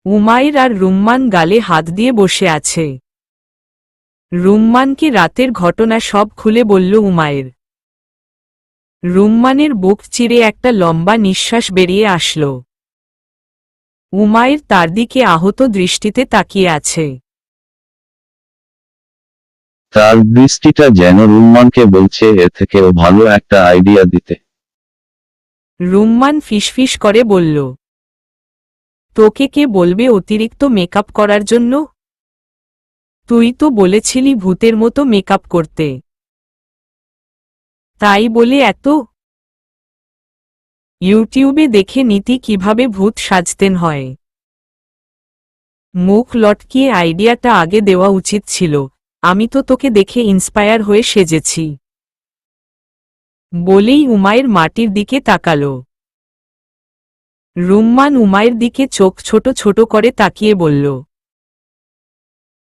উমাইর আর রুম্মান গালে হাত দিয়ে বসে আছে। রুম্মানকে রাতের ঘটনা সব খুলে বলল উমাইর। রুম্মানের বুক চিরে একটা লম্বা নিঃশ্বাস বেরিয়ে আসল। উমাইর তার দিকে আহত দৃষ্টিতে তাকিয়ে আছে। তার দৃষ্টিটা যেন রুম্মানকে বলছে এর থেকেও ভালো একটা আইডিয়া দিতে। রুম্মান ফিসফিস করে বলল, তোকে কে বলবে অতিরিক্ত মেকআপ করার জন্য? তুই তো বলেছিলি ভূতের মতো মেকআপ করতে। তাই বলে এত? ইউটিউবে দেখে নিতি কিভাবে ভূত সাজতেন হয়। মুখ লটকিয়ে আইডিয়াটা আগে দেওয়া উচিত ছিল। আমি তো তোকে দেখে ইন্সপায়ার হয়ে সেজেছি। বলেই উমাইর মাটির দিকে তাকালো। রুম্মান উমাইর দিকে চোখ ছোট ছোট করে তাকিয়ে বলল,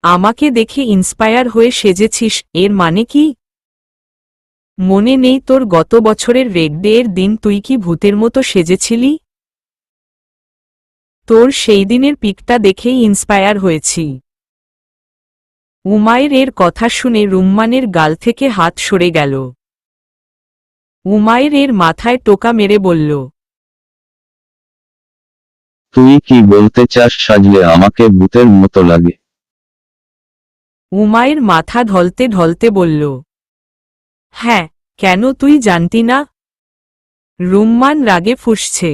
আমাকে দেখে ইন্সপায়ার হয়ে সেজেছিস, এর মানে কি? মনে নেই তোর গত বছরের রেড ডে এর দিন তুই কি ভূতের মতো সেজেছিলি? তোর সেই দিনের পিকটা দেখেই ইন্সপায়ার হয়েছি। উমাইর এর কথা শুনে রুম্মানের গাল থেকে হাত সরে গেল। উমাইর এর মাথায় টোকা মেরে বলল, তুই কি বলতে চাস সাজলে আমাকে ভূতের মতো লাগে? উমাইর মাথা ঢলতে ঢলতে বলল, হ্যাঁ, কেন তুই জানতি না? রুম্মান রাগে ফুঁসছে।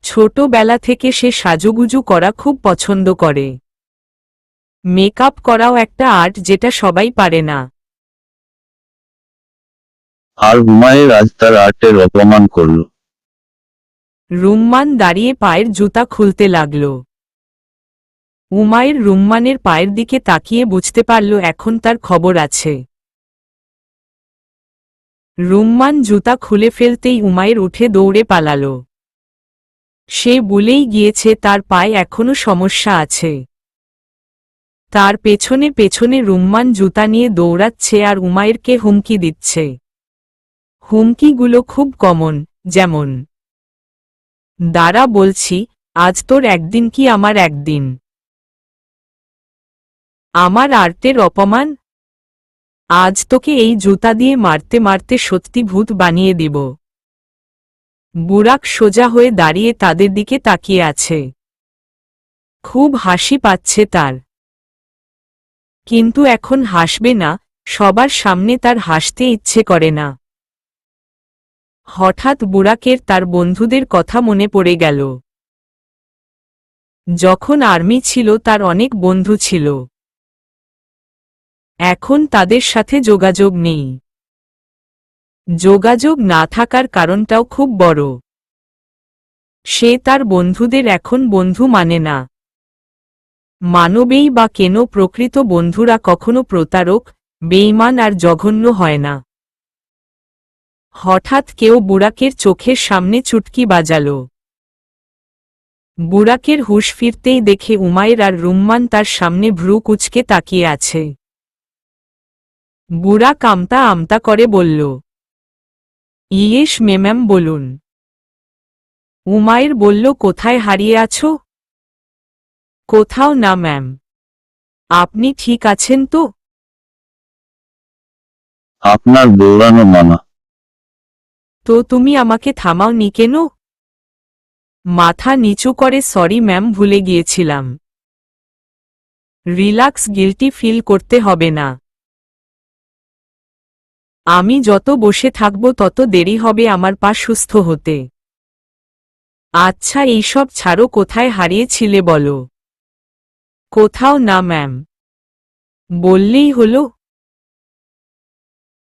ছোটবেলা থেকে সে সাজুগুজু করা খুব পছন্দ করে। মেকআপ করাও একটা আর্ট যেটা সবাই পারে না। আর উমাইর আজ তার আর্টের অপমান করল। রুম্মান দাঁড়িয়ে পায়ের জুতা খুলতে লাগল। উমাইর রুম্মানের পায়ের দিকে তাকিয়ে বুঝতে পারল এখন তার খবর আছে। রুম্মান জুতা খুলে ফেলতেই উমাইর উঠে দৌড়ে পালাল। সে ভুলেই গিয়েছে তার পায়ে এখনো সমস্যা আছে। তার পেছনে পেছনে রুম্মান জুতা নিয়ে দৌড়াচ্ছে আর উমাইরকে হুমকি দিচ্ছে। হুমকিগুলো খুব কমন, যেমন, দাঁড়া বলছি, আজ তোর একদিন কি আমার একদিন। আমার আর্টের অপমান? আজ তোকে এই জুতা দিয়ে মারতে মারতে সত্যি ভূত বানিয়ে দিব। বুরাক সোজা হয়ে দাঁড়িয়ে তাদের দিকে তাকিয়ে আছে। খুব হাসি পাচ্ছে তার। কিন্তু এখন হাসবে না, সবার সামনে তার হাসতে ইচ্ছে করে না। হঠাৎ বুরাকের তার বন্ধুদের কথা মনে পড়ে গেল। যখন আর্মি ছিল তার অনেক বন্ধু ছিল। এখন তাদের সাথে যোগাযোগ নেই। যোগাযোগ না থাকার কারণটাও খুব বড়। সে তার বন্ধুদের এখন বন্ধু মানে না। মানবেই বা কেন প্রকৃত বন্ধুরা কখনো প্রতারক, বেঈমান আর জঘন্য হয় না। হঠাৎ কেউ বুরাকের চোখের সামনে চুটকি বাজাল। বুরাকের হুঁশ ফিরতেই দেখে উমাইর আর রুম্মান তার সামনে ভ্রু কুঁচকে তাকিয়ে আছে। বুরাক আমতা আমতা করে বলল, ইয়েস ম্যাম বলুন। উমাইর বলল, কোথায় হারিয়ে আছো? কোথাও না ম্যাম। আপনি ঠিক আছেন তো? আপনার দৌড়ানো মানা। তো তুমি আমাকে থামাওনি কেন? মাথা নিচু করে সরি ম্যাম, ভুলে গিয়েছিলাম। রিল্যাক্স, গিল্টি ফিল করতে হবে না। আমি যত বসে থাকব তত দেরি হবে আমার পা সুস্থ হতে। আচ্ছা এইসব ছাড়ো, কোথায় হারিয়েছিলে বলো। কোথাও না ম্যাম। বললেই হলো।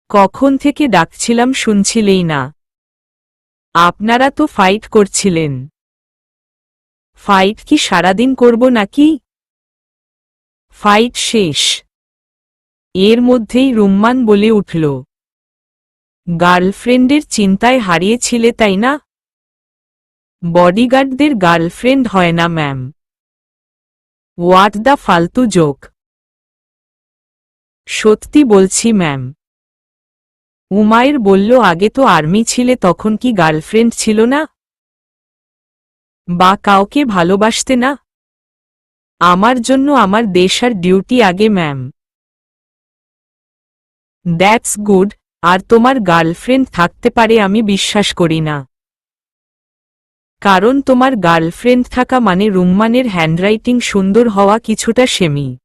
কখন থেকে ডাকছিলাম শুনছিলেই না। আপনারা তো ফাইট করছিলেন। ফাইট কি সারাদিন করব নাকি? ফাইট শেষ। এর মধ্যেই রুম্মান বলে উঠল, গার্লফ্রেন্ডের চিন্তায় হারিয়েছিলে তাই না? বডিগার্ডদের গার্লফ্রেন্ড হয় না ম্যাম। হোয়াট দ্য ফালতু জোক। সত্যি বলছি ম্যাম। উমাইর বলল, আগে তো আর্মি ছিলে, তখন কি গার্লফ্রেন্ড ছিল না? বা কাউকে ভালোবাসতে না? আমার জন্য আমার দেশ আর ডিউটি আগে ম্যাম। That's good. আর তোমার গার্লফ্রেন্ড থাকতে পারে আমি বিশ্বাস করি না। কারণ তোমার গার্লফ্রেন্ড থাকা মানে রুম্মানের হ্যান্ডরাইটিং সুন্দর হওয়া কিছুটা সেমি।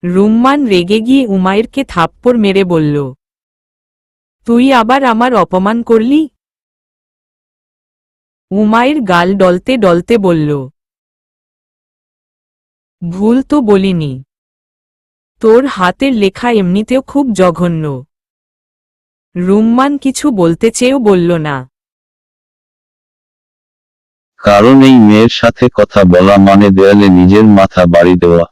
রুম্মান রেগে গিয়ে উমাইরকে থাপ্পড় মেরে বলল, তুই আবার আমার অপমান করলি? উমাইর গাল ডলতে ডলতে বলল, ভুল তো বলিনি। তোর হাতের লেখা এমনিতেও খুব জঘন্য। রুম্মান কিছু বলতে চেয়েও বলল না। কারণ এই মেয়ের সাথে কথা বলা মানে দেয়ালে নিজের মাথা বাড়ি দেওয়া।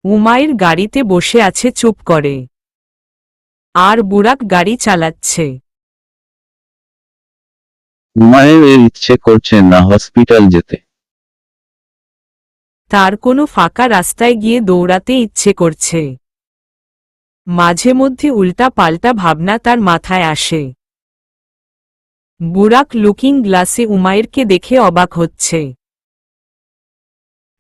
উমাইর গাড়িতে বসে আছে চুপ করে। আর বুরাক গাড়ি চালাচ্ছে। উমায়ের এর ইচ্ছে করছে না হসপিটাল যেতে। তার কোনো ফাঁকা রাস্তায় গিয়ে দৌড়াতে ইচ্ছে করছে। মাঝে মধ্যে উল্টা পাল্টা ভাবনা তার মাথায় আসে। বুরাক লুকিং গ্লাসে উমাইরকে দেখে অবাক হচ্ছে।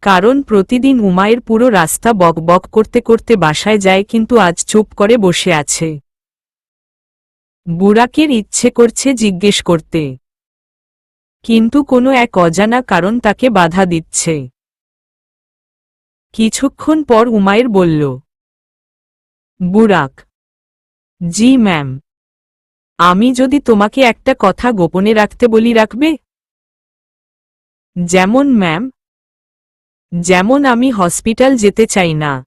কারণ প্রতিদিন উমাইর পুরো রাস্তা বক বক করতে করতে বাসায় যায়, কিন্তু আজ চুপ করে বসে আছে। বুরাকের ইচ্ছে করছে জিজ্ঞেস করতে, কিন্তু কোনো এক অজানা কারণ তাকে বাধা দিচ্ছে। কিছুক্ষণ পর উমাইর বলল, বুরাক। জি ম্যাম। আমি যদি তোমাকে একটা কথা গোপনে রাখতে বলি রাখবে? যেমন ম্যাম? যেমন আমি হসপিটাল যেতে চাই না।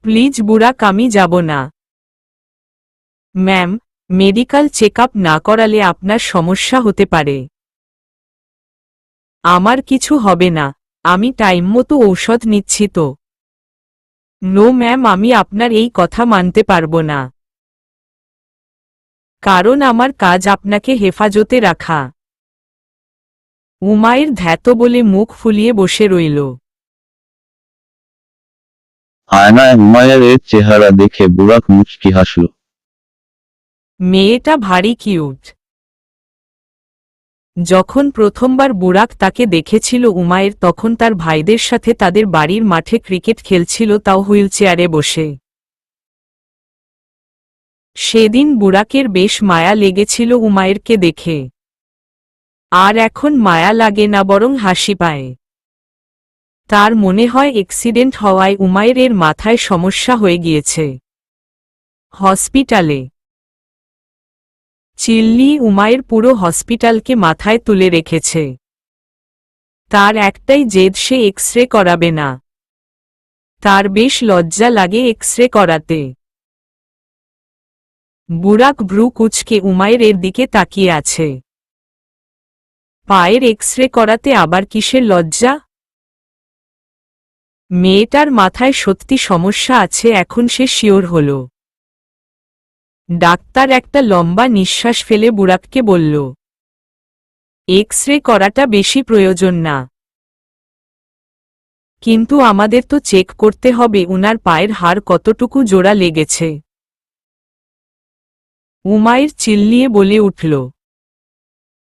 প্লিজ বুরাক, আমি যাব না। ম্যাম, মেডিকেল চেকআপ না করালে আপনার সমস্যা হতে পারে। আমার কিছু হবে না, আমি টাইম মতো ঔষধ নিচ্ছি তো। নো ম্যাম, আমি আপনার এই কথা মানতে পারবো না। কারণ আমার কাজ আপনাকে হেফাজতে রাখা। উমাইর ধ্যাত বলে মুখ ফুলিয়ে বসে রইল। আয়নায় উমায়ের এর চেহারা দেখে বুরাক মুচকি হাসল। মেয়েটা ভারী কিউট। যখন প্রথমবার বুরাক তাকে দেখেছিল উমাইর তখন তার ভাইদের সাথে তাদের বাড়ির মাঠে ক্রিকেট খেলছিল, তাও হুইলচেয়ারে বসে। সেদিন বুরাকের বেশ মায়া লেগেছিল উমাইরকে দেখে। আর এখন মায়া লাগে না, বরং হাসি পায়। তার মনে হয় অ্যাক্সিডেন্ট হওয়ায় উমাইরের মাথায় সমস্যা হয়ে গিয়েছে। হসপিটালে চিল্লি উমাইর পুরো হসপিটালকে মাথায় তুলে রেখেছে। তার একটাই জেদ, সে এক্স-রে করাবে না। তার বেশ লজ্জা লাগে এক্স-রে করাতে। বুরাক ভ্রু কুঁচকে উমাইরের দিকে তাকিয়ে আছে। পায়ের এক্স-রে করাতে আবার কিসের লজ্জা? মেয়েটার মাথায় সত্যি সমস্যা আছে, এখন সে শিওর হল। ডাক্তার একটা লম্বা নিঃশ্বাস ফেলে বুরাককে বলল, এক্স-রে করাটা বেশি প্রয়োজন না। কিন্তু আমাদের তো চেক করতে হবে উনার পায়ের হাড় কতটুকু জোড়া লেগেছে। উমাইর চিল্লিয়ে বলে উঠল,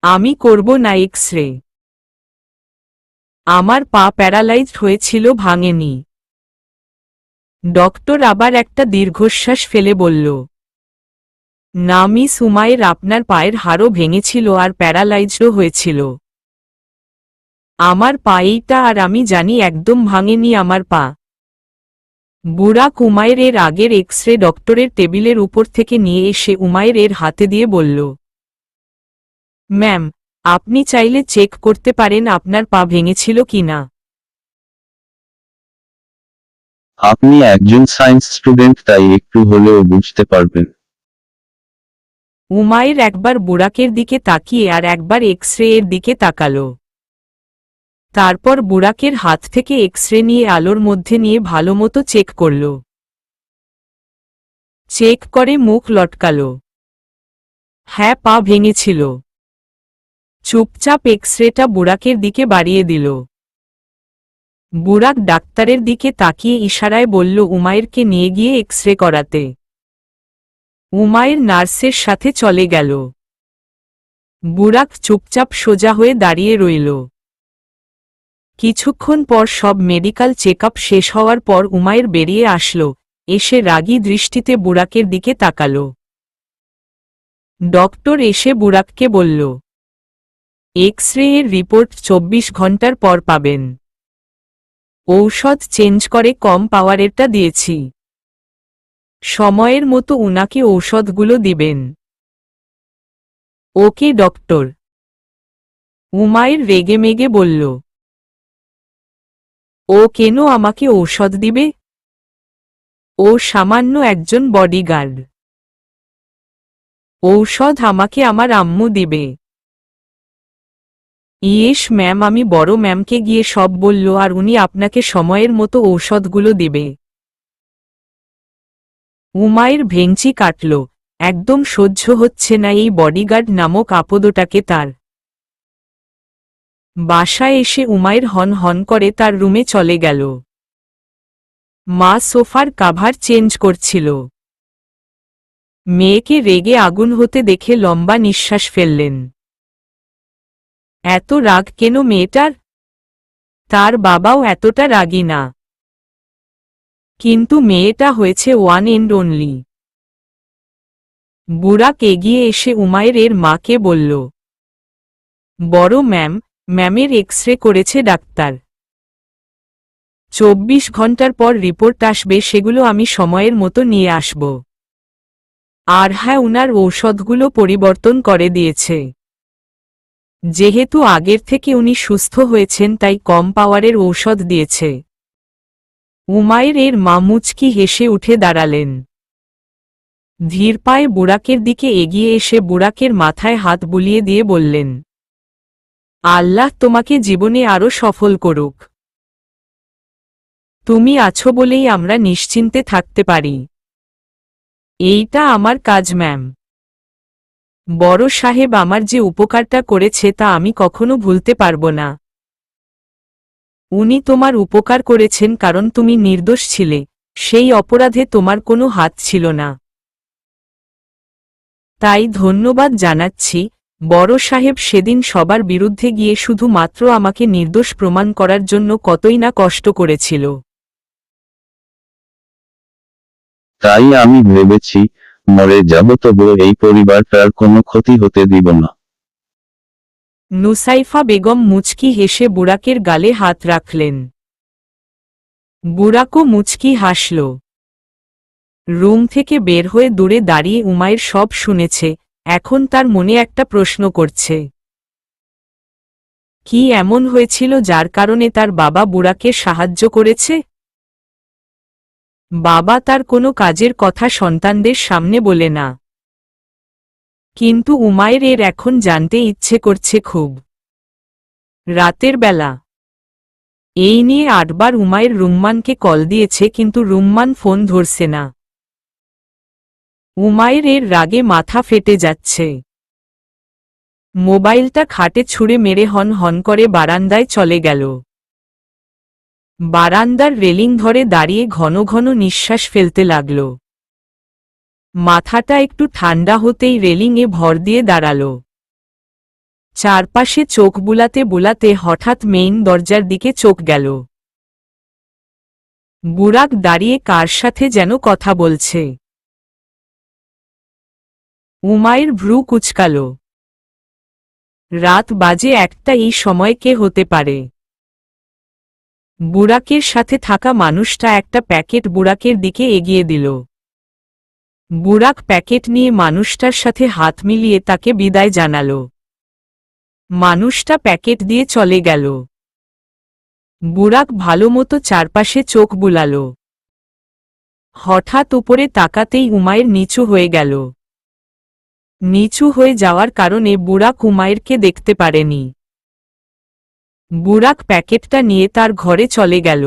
আমি করব না এক্স-রে। আমার পা প্যারালাইজড হয়েছিল, ভাঙেনি। ডক্টর আবার একটা দীর্ঘশ্বাস ফেলে বলল, না মিস উমাইর, আপনার পায়ের হাড়ও ভেঙেছিল আর প্যারালাইজডও হয়েছিল। আমার পা এইটা, আর আমি জানি একদম ভাঙেনি আমার পা। বুরাক উমাইরের আগের এক্স-রে ডক্টরের টেবিলের উপর থেকে নিয়ে এসে উমাইরের হাতে দিয়ে বলল, ম্যাম, আপনি চাইলে চেক করতে পারেন আপনার পা ভেঙেছিল কিনা। আপনি একজন সায়েন্স স্টুডেন্ট, তাই একটু হলেও বুঝতে পারবেন। উমাইর একবার বুরাকের দিকে তাকিয়ে আর একবার এক্স-রে এর দিকে তাকালো। তারপর বুরাকের হাত থেকে এক্স-রে নিয়ে আলোর মধ্যে নিয়ে ভালোমতো চেক করল। চেক করে মুখ লটকাল। হ্যাঁ, পা ভেঙেছিল। চুপচাপ এক্স-রেটা বুরাকের দিকে বাড়িয়ে দিল। বুরাক ডাক্তারের দিকে তাকিয়ে ইশারায় বলল উমাইরকে নিয়ে গিয়ে এক্স-রে করাতে। উমাইর নার্সের সাথে চলে গেল। বুরাক চুপচাপ সোজা হয়ে দাঁড়িয়ে রইল। কিছুক্ষণ পর সব মেডিকেল চেকআপ শেষ হওয়ার পর উমায়ের বেরিয়ে আসল, এসে রাগী দৃষ্টিতে বুরাকের দিকে তাকাল। ডক্টর এসে বুরাককে বলল, এক্স-রে এর রিপোর্ট 24 ঘন্টার পর পাবেন। ঔষধ চেঞ্জ করে কম পাওয়ারেরটা দিয়েছি। সময়ের মতো উনাকে ঔষধগুলো দিবেন। ওকে ডক্টর। উমায়ের রেগেমেগে বলল। ও কেন আমাকে ঔষধ দিবে? ও সামান্য একজন বডিগার্ড। ঔষধ আমাকে আমার আম্মু দিবে। ইয়েস ম্যাম, আমি বড় ম্যামকে গিয়ে সব বলল আর উনি আপনাকে সময়ের মতো ঔষধগুলো দিবে। উমায়ের ভেঙচি কাটল, একদম সহ্য হচ্ছে না এই বডিগার্ড নামক আপদটাকে তার। বাসায় এসে উমায়ের হন হন করে তার রুমে চলে গেল। মা সোফার কাভার চেঞ্জ করছিল। মেয়েকে রেগে আগুন হতে দেখে লম্বা নিঃশ্বাস ফেললেন। এত রাগ কেন মেয়েটার? তার বাবাও এতটা রাগী না। কিন্তু মেয়েটা হয়েছে ওয়ান এন্ড অনলি। বুরাক এগিয়ে এসে উমায়ের এর মাকে বলল, বড় ম্যাম, ম্যামের এক্স-রে করেছে ডাক্তার। 24 ঘন্টার পর রিপোর্ট আসবে, সেগুলো আমি সময়ের মতো নিয়ে আসব। আর হ্যাঁ, উনার ঔষধগুলো পরিবর্তন করে দিয়েছে। যেহেতু আগের থেকে উনি সুস্থ হয়েছেন তাই কম পাওয়ারের ঔষধ দিয়েছে। উমায়ের এর মা মুচকি হেসে উঠে দাঁড়ালেন। ধীর পায়ে বুরাকের দিকে এগিয়ে এসে বুরাকের মাথায় হাত বুলিয়ে দিয়ে বললেন, আল্লাহ তোমাকে জীবনে আরো সফল করুক। তুমি আছো বলেই আমরা নিশ্চিন্তে থাকতে পারি। এইটা আমার কাজ ম্যাম। বড় সাহেব আমার যে উপকারটা করেছে তা আমি কখনো ভুলতে পারব না। উনি তোমার উপকার করেছেন কারণ তুমি নির্দোষ ছিলে, সেই অপরাধে তোমার কোনো হাত ছিল না। তাই ধন্যবাদ জানাচ্ছি। বড় সাহেব সেদিন সবার বিরুদ্ধে গিয়ে শুধুমাত্র আমাকে নির্দোষ প্রমাণ করার জন্য কতই না কষ্ট করেছিল। তাই আমি ভেবেছি, মরে যাব তবুও এই পরিবারটার কোনো ক্ষতি হতে দিব না। নুসাইফা বেগম মুচকি হেসে বুরাকের গালে হাত রাখলেন। বুরাকও মুচকি হাসল। রুম থেকে বের হয়ে দূরে দাঁড়িয়ে উমায়ের সব শুনেছে, এখন তার মনে একটা প্রশ্ন করছে। কি এমন হয়েছিল যার কারণে তার বাবা বুরাকে সাহায্য করেছে? বাবা তার কোনো কাজের কথা সন্তানদের সামনে বলে না। কিন্তু উমায়ের এর এখন জানতে ইচ্ছে করছে খুব। রাতের বেলা এই নিয়ে 8 বার উমায়ের রুম্মানকে কল দিয়েছে, কিন্তু রুম্মান ফোন ধরছে না। উমায়ের এর রাগে মাথা ফেটে যাচ্ছে। মোবাইলটা খাটে ছুঁড়ে মেরে হন হন করে বারান্দায় চলে গেল। বারান্দার রেলিং ধরে দাঁড়িয়ে ঘন ঘন নিঃশ্বাস ফেলতে লাগল। মাথাটা একটু ঠান্ডা হতেই রেলিংয়ে ভর দিয়ে দাঁড়াল। চারপাশে চোখ বুলাতে বুলাতে হঠাৎ মেইন দরজার দিকে চোখ গেল। বুরাক দাঁড়িয়ে কার সাথে যেন কথা বলছে। উমায়ের ভ্রু কুঁচকাল। রাত বাজে 1টা, এই সময় কে হতে পারে? বুরাকের সাথে থাকা মানুষটা একটা প্যাকেট বুরাকের দিকে এগিয়ে দিল। বুরাক প্যাকেট নিয়ে মানুষটার সাথে হাত মিলিয়ে তাকে বিদায় জানাল। মানুষটা প্যাকেট দিয়ে চলে গেল। বুরাক ভালোমতো চারপাশে চোখ বুলাল। হঠাৎ উপরে তাকাতেই উমায়ের নিচু হয়ে গেল। নিচু হয়ে যাওয়ার কারণে বুরাক উমায়েরকে দেখতে পারেনি। বুরাক প্যাকেটটা নিয়ে তার ঘরে চলে গেল।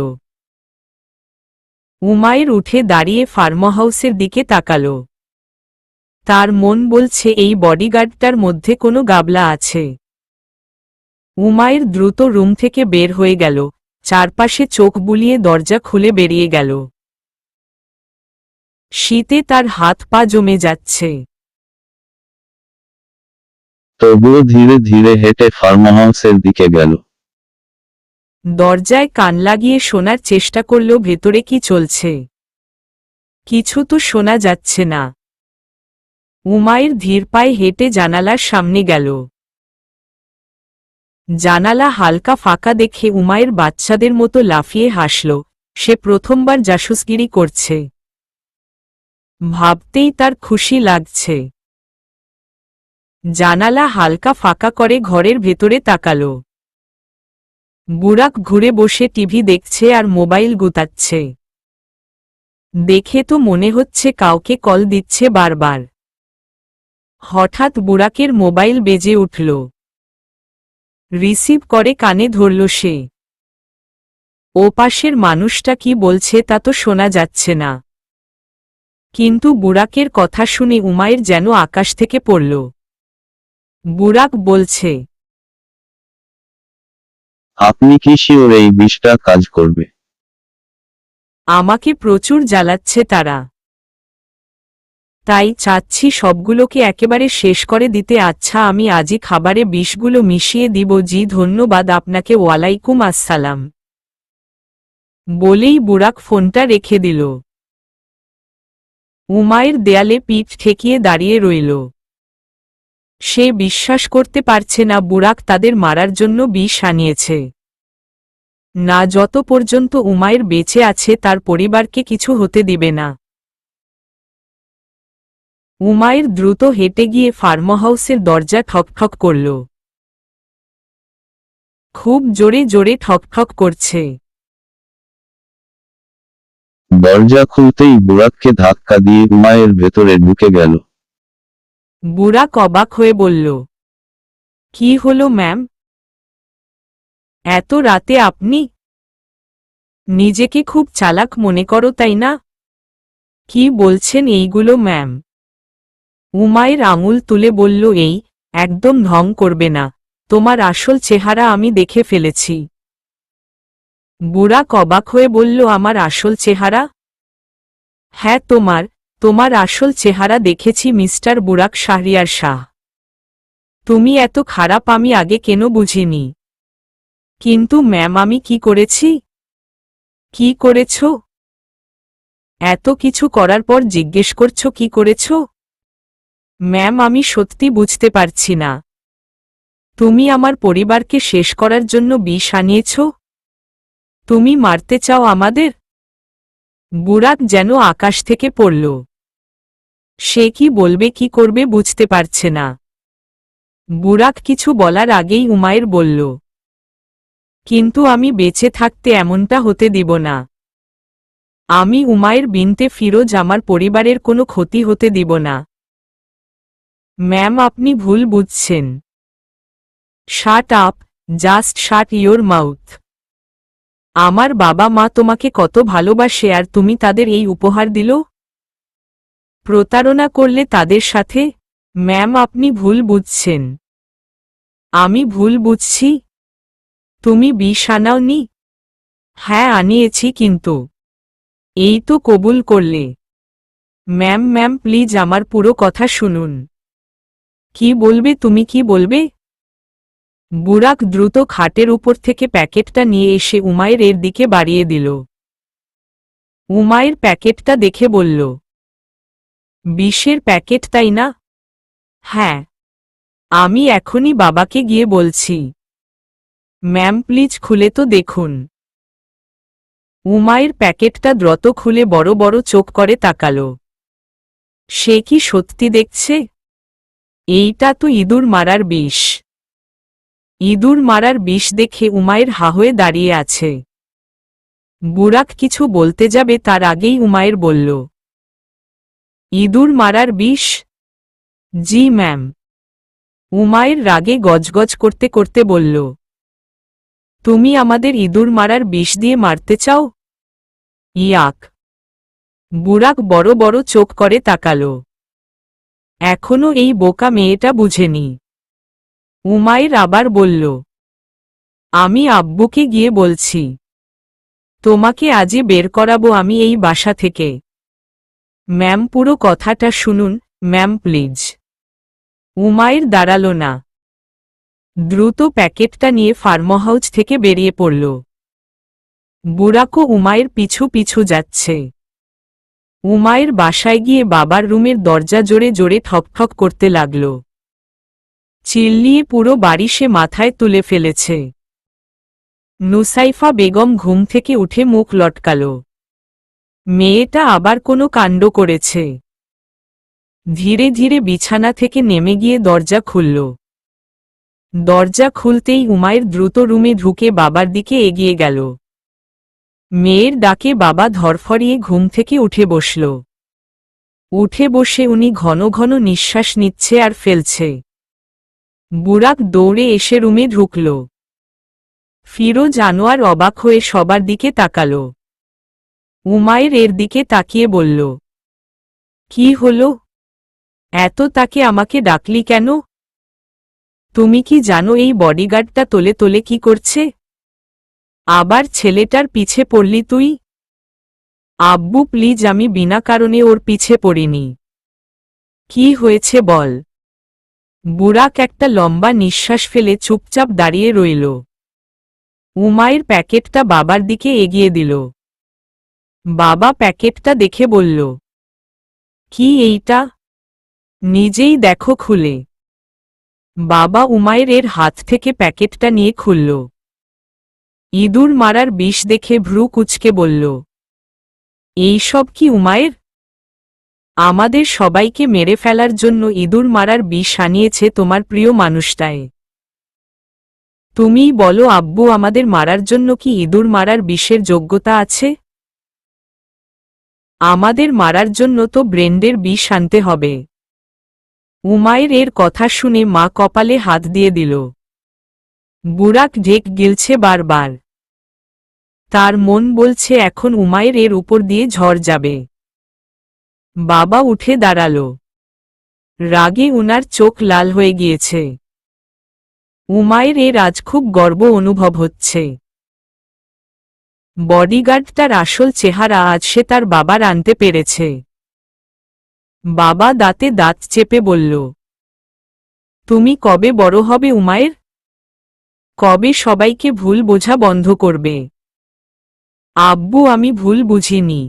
উমায়ের উঠে দাঁড়িয়ে ফার্মহাউসের দিকে তাকাল। তার মন বলছে এই বডিগার্ডটার মধ্যে কোনো গাবলা আছে। উমায়ের দ্রুত রুম থেকে বের হয়ে গেল, চারপাশে চোখ বুলিয়ে দরজা খুলে বেরিয়ে গেল। শীতে তার হাত পা জমে যাচ্ছে। তবুও ধীরে ধীরে হেঁটে ফার্মহাউসের দিকে গেল। দরজায় কান লাগিয়ে শোনার চেষ্টা করল ভেতরে কি চলছে। কিছু তো শোনা যাচ্ছে না। উমাইর ধীর পায়ে হেঁটে জানালার সামনে গেল। জানালা হালকা ফাঁকা দেখে উমাইর বাচ্চাদের মতো লাফিয়ে হাসল। সে প্রথমবার জাসুসগিরি করছে। ভাবতেই তার খুশি লাগছে। জানালা হালকা ফাঁকা করে ঘরের ভেতরে তাকাল। বুরাক ঘুরে বসে টিভি দেখছে আর মোবাইল গুতাচ্ছে। দেখে তো মনে হচ্ছে কাউকে কল দিচ্ছে বারবার। হঠাৎ বুরাকের মোবাইল বেজে উঠল। রিসিভ করে কানে ধরল সে। ওপাশের মানুষটা কি বলছে তা তো শোনা যাচ্ছে না, কিন্তু বুরাকের কথা শুনে উমাইর যেন আকাশ থেকে পড়ল। বুরাক বলছে, আপনি কি শিওর এই বিষটা কাজ করবে? আমাকে প্রচুর জ্বালাচ্ছে তারা, তাই চাচ্ছি সবগুলোকে একেবারে শেষ করে দিতে। আচ্ছা, আমি আজই খাবারে বিষগুলো মিশিয়ে দিব। জি ধন্যবাদ আপনাকে। ওয়ালাইকুম আসসালাম। বলেই বুরাক ফোনটা রেখে দিল। উমাইর দেয়ালে পিঠ ঠেকিয়ে দাঁড়িয়ে রইল। সে বিশ্বাস করতে পারছে না বুরাক তাদের মারার জন্য বিষ আনিয়েছে। না, যত পর্যন্ত উমাইর বেঁচে আছে তার পরিবারকে কিছু হতে দিবে না। উমাইর দ্রুত হেঁটে গিয়ে ফার্মহাউসের দরজা ঠকঠক করল। খুব জোরে জোরে ঠকঠক করছে। দরজা খুলতেই বুরাককে ধাক্কা দিয়ে উমাইর ভেতরে ঢুকে গেল। বুরাক অবাক হয়ে বলল, কি হলো ম্যাম? এত রাতে আপনি? নিজেকে খুব চালাক মনে করো তাই না? কি বলছেন এইগুলো ম্যাম? উমাইর আঙুল তুলে বলল, একদম ঢং করবে না। তোমার আসল চেহারা আমি দেখে ফেলেছি। বুরাক অবাক হয়ে বলল, আমার আসল চেহারা? হ্যাঁ, তোমার আসল চেহারা দেখেছি মিস্টার বুরাক শাহরিয়ার শাহ। তুমি এত খারাপ আমি আগে কেন বুঝিনি। কিন্তু ম্যাম, আমি কি করেছি? কি করেছ? এত কিছু করার পর জিজ্ঞেস করছো কি করেছ? ম্যাম, আমি সত্যি বুঝতে পারছি না। তুমি আমার পরিবারকে শেষ করার জন্য বিষ আনিয়েছ? তুমি মারতে চাও আমাদের? বুরাক যেন আকাশ থেকে পড়ল। সে কি বলবে কি করবে বুঝতে পারছে না। বুরাক কিছু বলার আগেই উমাইর বলল, কিন্তু আমি বেঁচে থাকতে এমনটা হতে দিব না। আমি উমাইর বিনতে ফিরোজ, আমার পরিবারের কোনো ক্ষতি হতে দিব না। ম্যাম, আপনি ভুল বুঝছেন। Shut up, just shut your mouth. আমার বাবা মা তোমাকে কত ভালোবাসে আর তুমি তাদের এই উপহার দিল? প্রতারণা করলে তাদের সাথে? ম্যাম, আপনি ভুল বুঝছেন। আমি ভুল বুঝছি? তুমি বিষ আনাওনি? হ্যাঁ, আনিয়েছি, কিন্তু এই তো কবুল করলে। ম্যাম প্লিজ আমার পুরো কথা শুনুন। কি বলবে তুমি, কি বলবে? বুরাক দ্রুত খাটের উপর থেকে প্যাকেটটা নিয়ে এসে উমাইরের দিকে বাড়িয়ে দিল। উমাইর প্যাকেটটা দেখে বলল, বিষের প্যাকেট তাই না? হ্যাঁ। আমি এখনই বাবাকে গিয়ে বলছি। ম্যাম, প্লিজ খুলে তো দেখুন। উমাইর প্যাকেটটা দ্রুত খুলে বড় বড় চোখ করে তাকাল। সে কি সত্যি দেখছে? এইটা তো ইঁদুর মারার বিষ। ইঁদুর মারার বিষ দেখে উমাইর হা হয়ে দাঁড়িয়ে আছে। বুরাক কিছু বলতে যাবে তার আগেই উমাইর বলল, ইঁদুর মারার বিষ? জি ম্যাম। উমাইর রাগে গজগজ করতে করতে বলল, তুমি আমাদের ইঁদুর মারার বিষ দিয়ে মারতে চাও? ইয়াক! বুরাক বড় বড় চোখ করে তাকাল। এখনো এই বোকা মেয়েটা বুঝেনি। উমাইর আবার বলল, আমি আব্বুকে গিয়ে বলছি। তোমাকে আজই বের করাবো আমি এই বাসা থেকে। ম্যাম, পুরো কথাটা শুনুন ম্যাম প্লিজ। উমাইর দাঁড়াল না। দ্রুত প্যাকেটটা নিয়ে ফার্মহাউস থেকে বেরিয়ে পড়ল। বুড়াকও উমায়ের পিছু পিছু যাচ্ছে। উমায়ের বাসায় গিয়ে বাবার রুমের দরজা জোরে জোরে ঠকঠক করতে লাগল। চিল্লিয়ে পুরো বাড়ি সে মাথায় তুলে ফেলেছে। নুসাইফা বেগম ঘুম থেকে উঠে মুখ লটকাল। মেয়েটা আবার কোনো কাণ্ড করেছে। ধীরে ধীরে বিছানা থেকে নেমে গিয়ে দরজা খুলল। দরজা খুলতেই উমায়ের দ্রুত রুমে ঢুকে বাবার দিকে এগিয়ে গেল। মেয়ের ডাকে বাবা ধরফরিয়ে ঘুম থেকে উঠে বসল। উঠে বসে উনি ঘন ঘন নিঃশ্বাস নিচ্ছে আর ফেলছে। বুরাক দৌড়ে এসে রুমে ঢুকল। ফিরোজ আনোয়ার অবাক হয়ে সবার দিকে তাকাল। উমায়ের এর দিকে তাকিয়ে বলল, কি হল? এত তাকে আমাকে ডাকলি কেন? তুমি কি জানো এই বডিগার্ডটা তোলে তোলে কি করছে? আবার ছেলেটার পিছে পড়লি তুই? আব্বু প্লিজ, আমি বিনা কারণে ওর পিছে পড়িনি। কি হয়েছে বল। বুরাক একটা লম্বা নিঃশ্বাস ফেলে চুপচাপ দাঁড়িয়ে রইল। উমায়ের প্যাকেটটা বাবার দিকে এগিয়ে দিল। বাবা প্যাকেটটা দেখে বলল, কি এইটা? নিজেই দেখো খুলে। বাবা উমায়ের এর হাত থেকে প্যাকেটটা নিয়ে খুলল। ইঁদুর মারার বিষ দেখে ভ্রু কুঁচকে বলল, এইসব কি উমায়ের? আমাদের সবাইকে মেরে ফেলার জন্য ইঁদুর মারার বিষ আনিয়েছে তোমার প্রিয় মানুষটায়। তুমিই বলো আব্বু, আমাদের মারার জন্য কি ইঁদুর মারার বিষের যোগ্যতা আছে? আমাদের মারার জন্য তো ব্রেন্ডের বিষ আনতে হবে। উমায়ের এর কথা শুনে মা কপালে হাত দিয়ে দিল। বুরাক ঢেক গিলছে বারবার। তার মন বলছে এখন উমায়ের এর উপর দিয়ে ঝড় যাবে। বাবা উঠে দাঁড়াল। রাগে উনার চোখ লাল হয়ে গিয়েছে। উমায়ের এর আজ খুব গর্ব অনুভব হচ্ছে। বডিগার্ডটার আসল চেহারা আজ সে তার বাবার আনতে পেরেছে। বাবা দাঁতে দাঁত চেপে বলল, তুমি কবে বড় হবে উমায়ের? কবে সবাইকে ভুল বোঝা বন্ধ করবে? আব্বু, আমি ভুল বুঝিনি।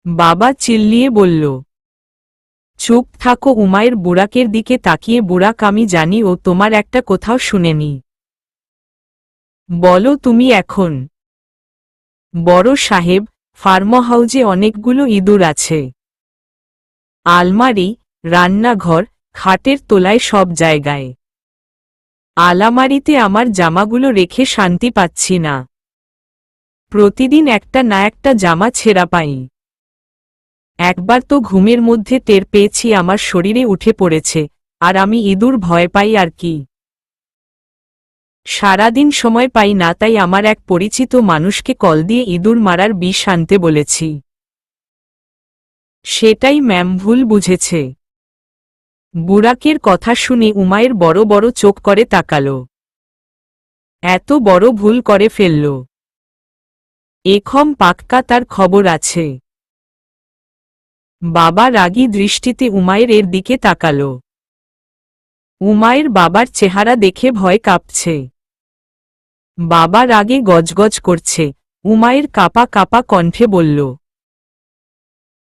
বাবা চিল্লিয়ে বলল। চুপ থাকো উমায়ের বুরাকের দিকে তাকিয়ে, বুরাক আমি জানি ও তোমার একটা কোথাও শুনেনি। বলো তুমি এখন। বড় সাহেব, ফার্মহাউজে অনেকগুলো ইঁদুর আছে। আলমারি, রান্নাঘর, খাটের তলায়, সব জায়গায়। আলমারিতে আমার জামাগুলো রেখে শান্তি পাচ্ছি না। প্রতিদিন একটা না একটা জামা ছেঁড়া পাই। একবার তো ঘুমের মধ্যে টের পেয়েছি আমার শরীরে উঠে পড়েছে, আর আমি ইঁদুর ভয় পাই আর কি। সারাদিন সময় পাই না, তাই আমার এক পরিচিত মানুষকে কল দিয়ে ইঁদুর মারার বিষ আনতে বলেছি। সেটাই ম্যাম ভুল বুঝেছে। বুরাকের কথা শুনে উমায়ের বড় বড় চোখ করে তাকাল। এত বড় ভুল করে ফেলল? এখম পাক্কা তার খবর আছে। বাবা রাগী দৃষ্টিতে উমায়ের এর দিকে তাকাল। উমায়ের বাবার চেহারা দেখে ভয় কাঁপছে। বাবা রাগে গজগজ করছে। উমায়ের কাঁপা কাঁপা কণ্ঠে বলল,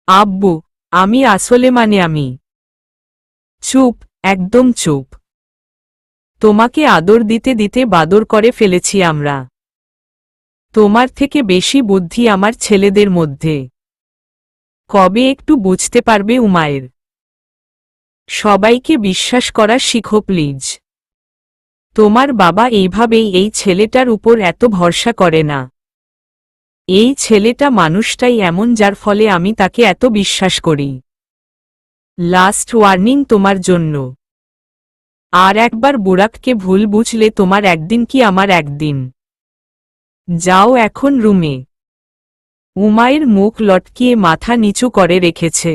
আব্বু, আমি আসলে আমি। চুপ, একদম চুপ। তোমাকে আদর দিতে দিতে বাদর করে ফেলেছি আমরা। তোমার থেকে বেশি বুদ্ধি আমার ছেলেদের মধ্যে। কবে একটু বুঝতে পারবে উমায়ের? সবাইকে বিশ্বাস করা শিখো প্লিজ। তোমার বাবা এইভাবেই এই ছেলেটার উপর এত ভরসা করে না। এই ছেলেটা মানুষটাই এমন যার ফলে আমি তাকে এত বিশ্বাস করি। লাস্ট ওয়ার্নিং তোমার জন্য। আর একবার বুরাককে ভুল বুঝলে তোমার একদিন কি আমার একদিন। যাও এখন রুমে। উমায়ের মুখ লটকিয়ে মাথা নিচু করে রেখেছে।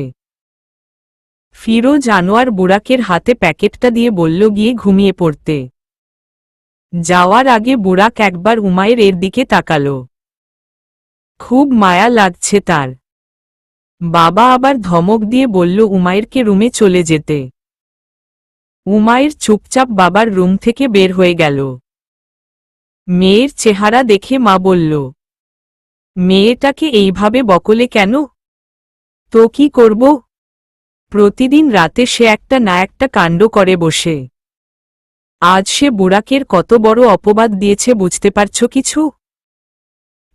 ফিরোজ আনোয়ার বুরাকের হাতে প্যাকেটটা দিয়ে বলল গিয়ে ঘুমিয়ে পড়তে। যাওয়ার আগে বুরাক একবার উমায়ের এর দিকে তাকাল। খুব মায়া লাগছে তার। বাবা আবার ধমক দিয়ে বলল উমায়েরকে রুমে চলে যেতে। উমায়ের চুপচাপ বাবার রুম থেকে বের হয়ে গেল। মেয়ের চেহারা দেখে মা বলল, মেয়েটাকে এইভাবে বকলে কেন? তো কি করব? প্রতিদিন রাতে সে একটা না একটা কাণ্ড করে বসে। আজ সে বুড়াকের কত বড় অপবাদ দিয়েছে বুঝতে পারছো কিছু?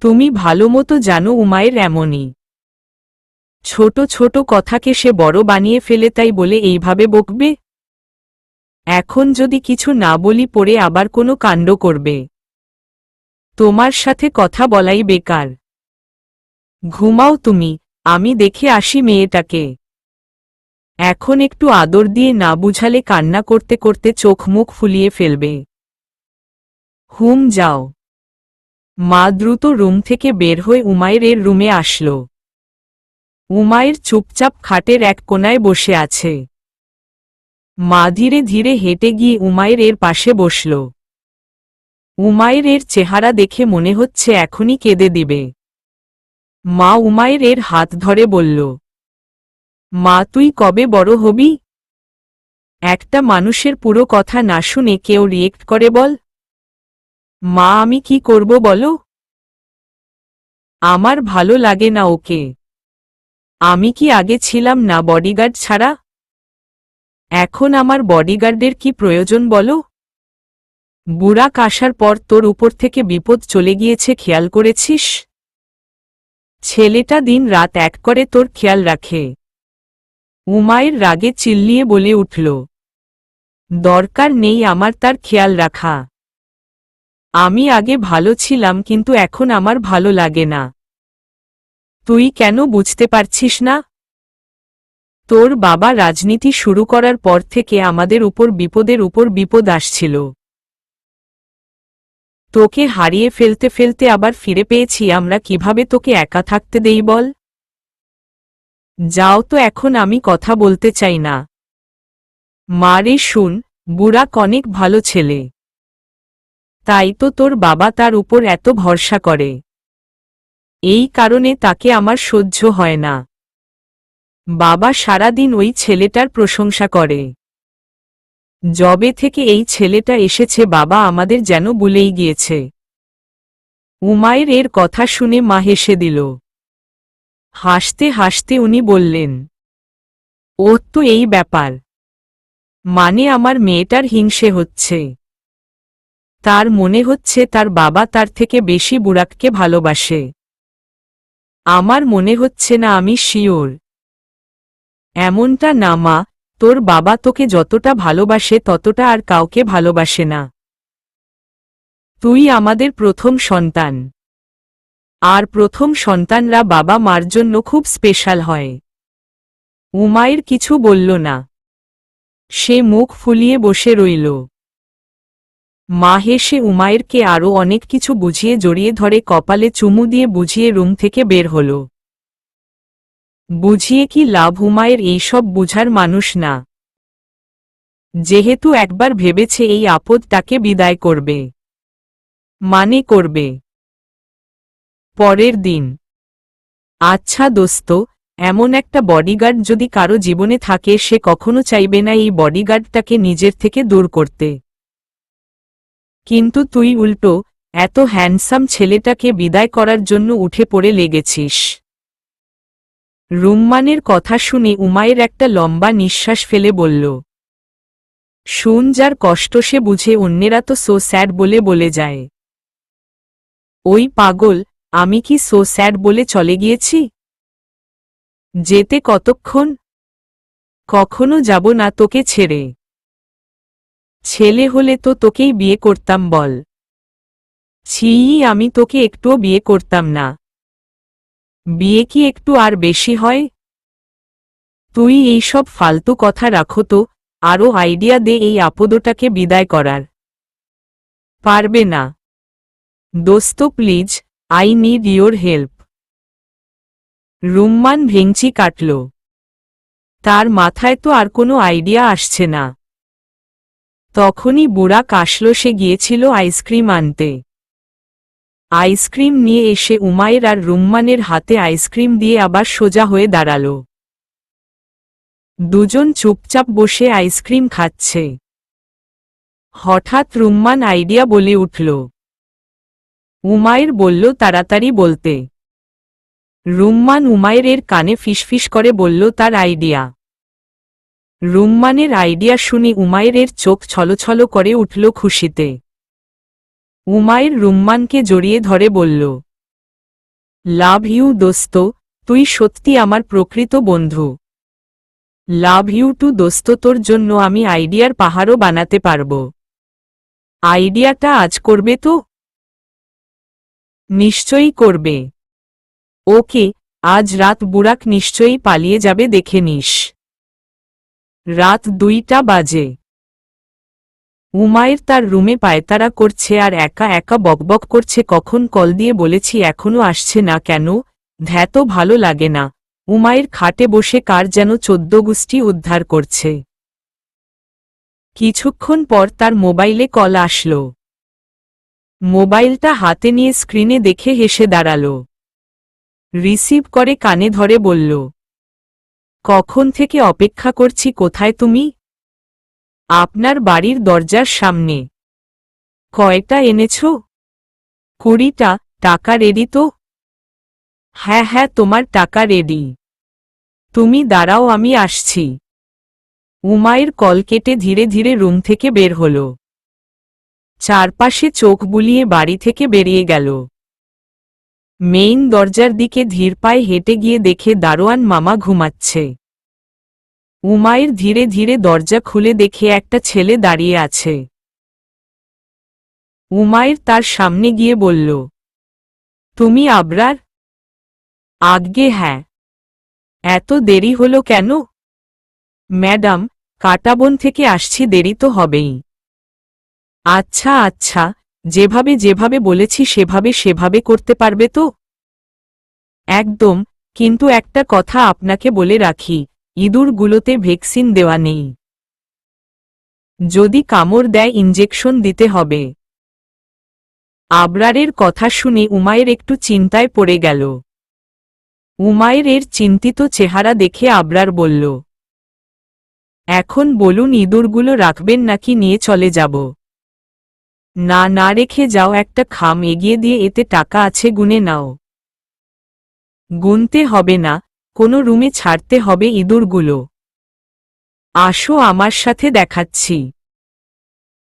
তুমি ভালো মতো জানো উমায়ের এমনই। ছোট ছোট কথাকে সে বড় বানিয়ে ফেলে, তাই বলে এইভাবে বকবে? এখন যদি কিছু না বলি পরে আবার কোনো কাণ্ড করবে। তোমার সাথে কথা বলাই বেকার। ঘুমাও তুমি, আমি দেখে আসি মেয়েটাকে। এখন একটু আদর দিয়ে না বুঝালে কান্না করতে করতে চোখ মুখ ফুলিয়ে ফেলবে। হুম, যাও। মা দ্রুত রুম থেকে বের হয়ে উমায়ের রুমে আসল। উমায়ের চুপচাপ খাটের এক কোনায় বসে আছে। মা ধীরে ধীরে হেঁটে গিয়ে উমায়ের পাশে বসল। উমায়ের চেহারা দেখে মনে হচ্ছে এখনই কেঁদে দিবে। মা উমায়ের হাত ধরে বলল, মা তুই কবে বড় হবি? একটা মানুষের পুরো কথা না শুনে কেউ রিয়েক্ট করে বল? মা আমি কি করব বলো? আমার ভালো লাগে না ওকে। আমি কি আগে ছিলাম না বডিগার্ড ছাড়া? এখন আমার বডিগার্ডের কি প্রয়োজন বলো? বুড়া আসার পর তোর উপর থেকে বিপদ চলে গিয়েছে খেয়াল করেছিস? ছেলেটা দিন রাত এক করে তোর খেয়াল রাখে। উমায়ের রাগে চিল্লিয়ে বলে উঠল, দরকার নেই আমার তার খেয়াল রাখা। আমি আগে ভালো ছিলাম কিন্তু এখন আমার ভালো লাগে না। তুই কেন বুঝতে পারছিস না? তোর বাবা রাজনীতি শুরু করার পর থেকে আমাদের উপর বিপদের উপর বিপদ আসছিল। তোকে হারিয়ে ফেলতে ফেলতে আবার ফিরে পেয়েছি আমরা, কিভাবে তোকে একা থাকতে দেই বল? যাও তো এখন, আমি কথা বলতে চাই না। মারে শুন, বুড়া অনেক ভালো ছেলে। তাই তো তোর বাবা তার উপর এত ভরসা করে। এই কারণে তাকে আমার সহ্য হয় না। বাবা সারাদিন ওই ছেলেটার প্রশংসা করে। যবে থেকে এই ছেলেটা এসেছে বাবা আমাদের যেন ভুলেই গিয়েছে। উমায়ের কথা শুনে মা হেসে দিল। হাসতে হাসতে উনি বললেন, ও তো এই ব্যাপার। মানে আমার মেয়েটার হিংসে হচ্ছে। তার মনে হচ্ছে তার বাবা তার থেকে বেশি বুড়াককে ভালোবাসে। আমার মনে হচ্ছে না, আমি শিওর। এমনটা না মা, তোর বাবা তোকে যতটা ভালোবাসে ততটা আর কাউকে ভালোবাসে না। তুই আমাদের প্রথম সন্তান। আর প্রথম সন্তানরা বাবা মার জন্য খুব স্পেশাল হয়। উমায়ের কিছু বলল না। সে মুখ ফুলিয়ে বসে রইল। মা হেসে উমায়েরকে আরও অনেক কিছু বুঝিয়ে জড়িয়ে ধরে কপালে চুমু দিয়ে বুঝিয়ে রুম থেকে বের হল। বুঝিয়ে কি লাভ, উমায়ের এইসব বুঝার মানুষ না। যেহেতু একবার ভেবেছে এই আপদ তাকে বিদায় করবে, মানে করবে। পরের দিন। আচ্ছা দোস্ত, এমন একটা বডিগার্ড যদি কারো জীবনে থাকে সে কখনো চাইবে না এই বডিগার্ডটাকে নিজের থেকে দূর করতে। কিন্তু তুই উল্টো এত হ্যান্ডসাম ছেলেটাকে বিদায় করার জন্য উঠে পড়ে লেগেছিস। রুম্মানের কথা শুনে উমায়ের একটা লম্বা নিঃশ্বাস ফেলে বলল, শুন, যার কষ্ট সে বুঝে, অন্যেরা তো সো স্যাড বলে বলে যায়। ওই পাগল, আমি কি সো স্যাড বলে চলে গিয়েছি? যেতে কতক্ষণ? কখনো যাব না তোকে ছেড়ে। ছেলে হলে তো তোকেই বিয়ে করতাম বল। ছি, আমি তোকে একটুও বিয়ে করতাম না। বিয়ে কি একটু আর বেশি হয়? তুই এইসব ফালতু কথা রাখো তো, আরও আইডিয়া দে এই আপদটাকে বিদায় করার। পারবে না দোস্ত, please, I need your help. Rumman ভেঙচি কাটল। তার মাথায় তো আর কোনো আইডিয়া আসছে না। তখনই বুড়া আসল। সে গিয়েছিল আইসক্রিম আনতে। আইসক্রিম নিয়ে এসে উমায়ের আর রুম্মানের হাতে আইসক্রিম দিয়ে আবার সোজা হয়ে দাঁড়াল। দুজন চুপচাপ বসে আইসক্রিম খাচ্ছে। হঠাৎ রুম্মান আইডিয়া বলে উঠল। উমাইর বলল তাড়াতাড়ি বলতে। রুম্মান উমাইরের কানে ফিসফিস করে বলল তার আইডিয়া। রুম্মানের আইডিয়া শুনে উমাইরের চোখ ছলছল করে উঠল খুশিতে। উমাইর রুম্মানকে জড়িয়ে ধরে বলল, লাভ ইউ দোস্ত, তুই সত্যি আমার প্রকৃত বন্ধু। লাভ ইউ টু দোস্ত, তোর জন্য আমি আইডিয়ার পাহাড়ও বানাতে পারব। আইডিয়াটা আজ করবে তো? নিশ্চয়ই করবে। ওকে, আজ রাত বুড়াক নিশ্চয়ই পালিয়ে যাবে, দেখে নিস। রাত 2টা বাজে। উমাইর তার রুমে পায়তারা করছে আর একা একা বকবক করছে, কখন কল দিয়ে বলেছি এখনো আসছে না কেন, ধ্যাত ভালো লাগে না। উমাইর খাটে বসে কার যেন 14 গোষ্ঠী উদ্ধার করছে। কিছুক্ষণ পর তার মোবাইলে কল আসলো। মোবাইলটা হাতে নিয়ে স্ক্রিনে দেখে হেসে দাঁড়াল। রিসিভ করে কানে ধরে বলল, কখন থেকে অপেক্ষা করছি, কোথায় তুমি? আপনার বাড়ির দরজার সামনে। কয়টা এনেছ? 20টা। টাকা রেডি তো? হ্যাঁ হ্যাঁ, তোমার টাকা রেডি। তুমি দাঁড়াও, আমি আসছি। উমাইর কল কেটে ধীরে ধীরে রুম থেকে বের হল। চারপাশে চোখ বুলিয়ে বাড়ি থেকে বেরিয়ে গেল। মেইন দরজার দিকে ধীর পায়ে হেঁটে গিয়ে দেখে দারোয়ান মামা ঘুমাচ্ছে। উমাইর ধীরে ধীরে দরজা খুলে দেখে একটা ছেলে দাঁড়িয়ে আছে। উমাইর তার সামনে গিয়ে বলল, তুমি আবরার? আজ্ঞে হ্যাঁ। এত দেরি হলো কেন? ম্যাডাম, কাটাবন থেকে আসছি, দেরি তো হবেই। আচ্ছা আচ্ছা, যেভাবে যেভাবে বলেছি সেভাবে সেভাবে করতে পারবে তো? একদম, কিন্তু একটা কথা আপনাকে বলে রাখি, ইঁদুরগুলোতে ভ্যাকসিন দেওয়া নেই। যদি কামড় দেয় ইনজেকশন দিতে হবে। আবরারের কথা শুনে উমাইর একটু চিন্তায় পড়ে গেল। উমাইরের চিন্তিত চেহারা দেখে আবরার বলল, এখন বলুন, ইঁদুরগুলো রাখবেন নাকি নিয়ে চলে যাব? না না, রেখে যাও, একটা খাম এগিয়ে দিয়ে এতে টাকা আছে, গুনে নাও। গুনতে হবে না, কোনো রুমে ছাড়তে হবে ইঁদুরগুলো। আসো আমার সাথে, দেখাচ্ছি।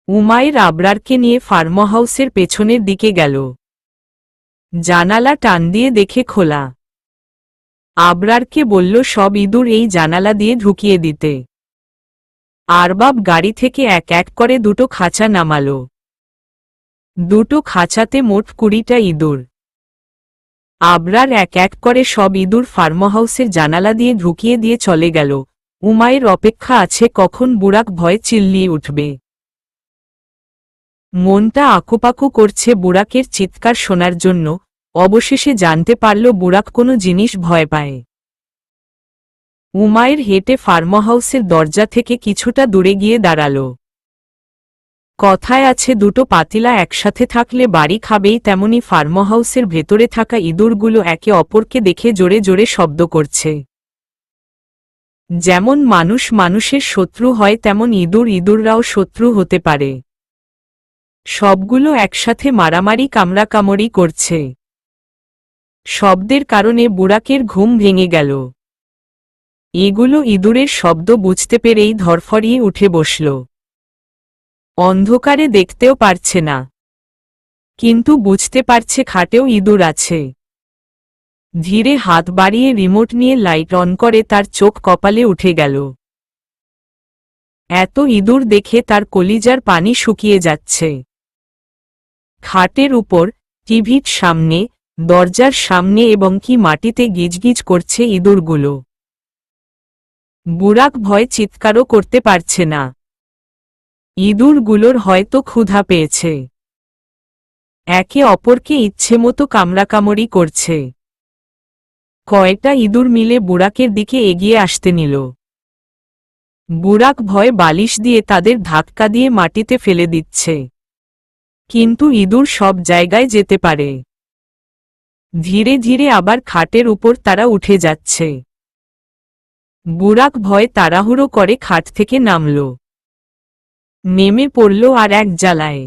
উমাইর আবরারকে নিয়ে ফার্মহাউসের পেছনের দিকে গেল। জানালা টান দিয়ে দেখে খোলা। আবরারকে বলল সব ইঁদুর এই জানালা দিয়ে ঢুকিয়ে দিতে। আরবাব গাড়ি থেকে এক এক করে 2টো খাঁচা নামালো। 2টো খাঁচাতে মোট 20টা ইঁদুর। আবরার এক এক করে সব ইঁদুর ফার্মহাউসের জানালা দিয়ে ঢুকিয়ে দিয়ে চলে গেল। উমাইর অপেক্ষা আছে কখন বুড়াক ভয়ে চিল্লিয়ে উঠবে। মনটা আকুপাকু করছে বুড়াকের চিৎকার শোনার জন্য। অবশেষে জানতে পারল বুড়াক কোনো জিনিস ভয় পায়। উমাইর হেঁটে ফার্মহাউসের দরজা থেকে কিছুটা দূরে গিয়ে দাঁড়াল। কথায় আছে, 2টো পাতিলা একসাথে থাকলে বাড়ি খাবেই, তেমনি ফার্মহাউসের ভেতরে থাকা ইঁদুরগুলো একে অপরকে দেখে জোরে জোরে শব্দ করছে। যেমন মানুষ মানুষের শত্রু হয়, তেমন ইঁদুর ইঁদুররাও শত্রু হতে পারে। সবগুলো একসাথে মারামারি কামড়াকামড়ি করছে। শব্দের কারণে বুড়াকের ঘুম ভেঙে গেল। এগুলো ইঁদুরের শব্দ বুঝতে পেরেই ধরফরিয়ে উঠে বসল। অন্ধকারে দেখতেও পারছে না, কিন্তু বুঝতে পারছে খাটেও ইঁদুর আছে। ধীরে হাত বাড়িয়ে রিমোট নিয়ে লাইট অন করে, তার চোখ কপালে উঠে গেল। এত ইঁদুর দেখে তার কলিজার পানি শুকিয়ে যাচ্ছে। খাটের উপর, টিভির সামনে, দরজার সামনে এবং কি মাটিতে গিজগিজ করছে ইঁদুরগুলো। বুড়াক ভয় চিৎকারও করতে পারছে না। ইঁদুরগুলোর হয়তো ক্ষুধা পেয়েছে। একে অপরকে ইচ্ছেমতো কামড়াকামড়ি করছে। কয়টা ইঁদুর মিলে বুড়াকের দিকে এগিয়ে আসতে নিল। বুড়াক ভয়ে বালিশ দিয়ে তাদের ধাক্কা দিয়ে মাটিতে ফেলে দিচ্ছে। কিন্তু ইঁদুর সব জায়গায় যেতে পারে। ধীরে ধীরে আবার খাটের উপর তারা উঠে যাচ্ছে। বুরাক ভয়ে তাড়াহুড়ো করে খাট থেকে নামল। নেমে পড়ল আর এক জ্বালায়।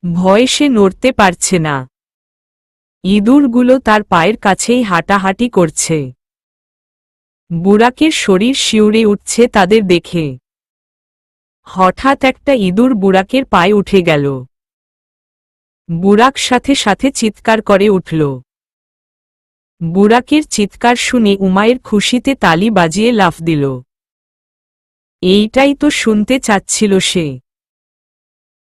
ভয়ে সে নড়তে পারছে না। ইঁদুরগুলো তার পায়ের কাছেই হাঁটাহাঁটি করছে। বুরাকের শরীর শিউরে উঠছে তাদের দেখে। হঠাৎ একটা ইঁদুর বুরাকের পায়ে উঠে গেল। বুরাক সাথে সাথে চিৎকার করে উঠল। বুরাকের চিৎকার শুনে উমায়ের খুশিতে তালি বাজিয়ে লাফ দিল। এইটাই তো শুনতে চাচ্ছিল সে।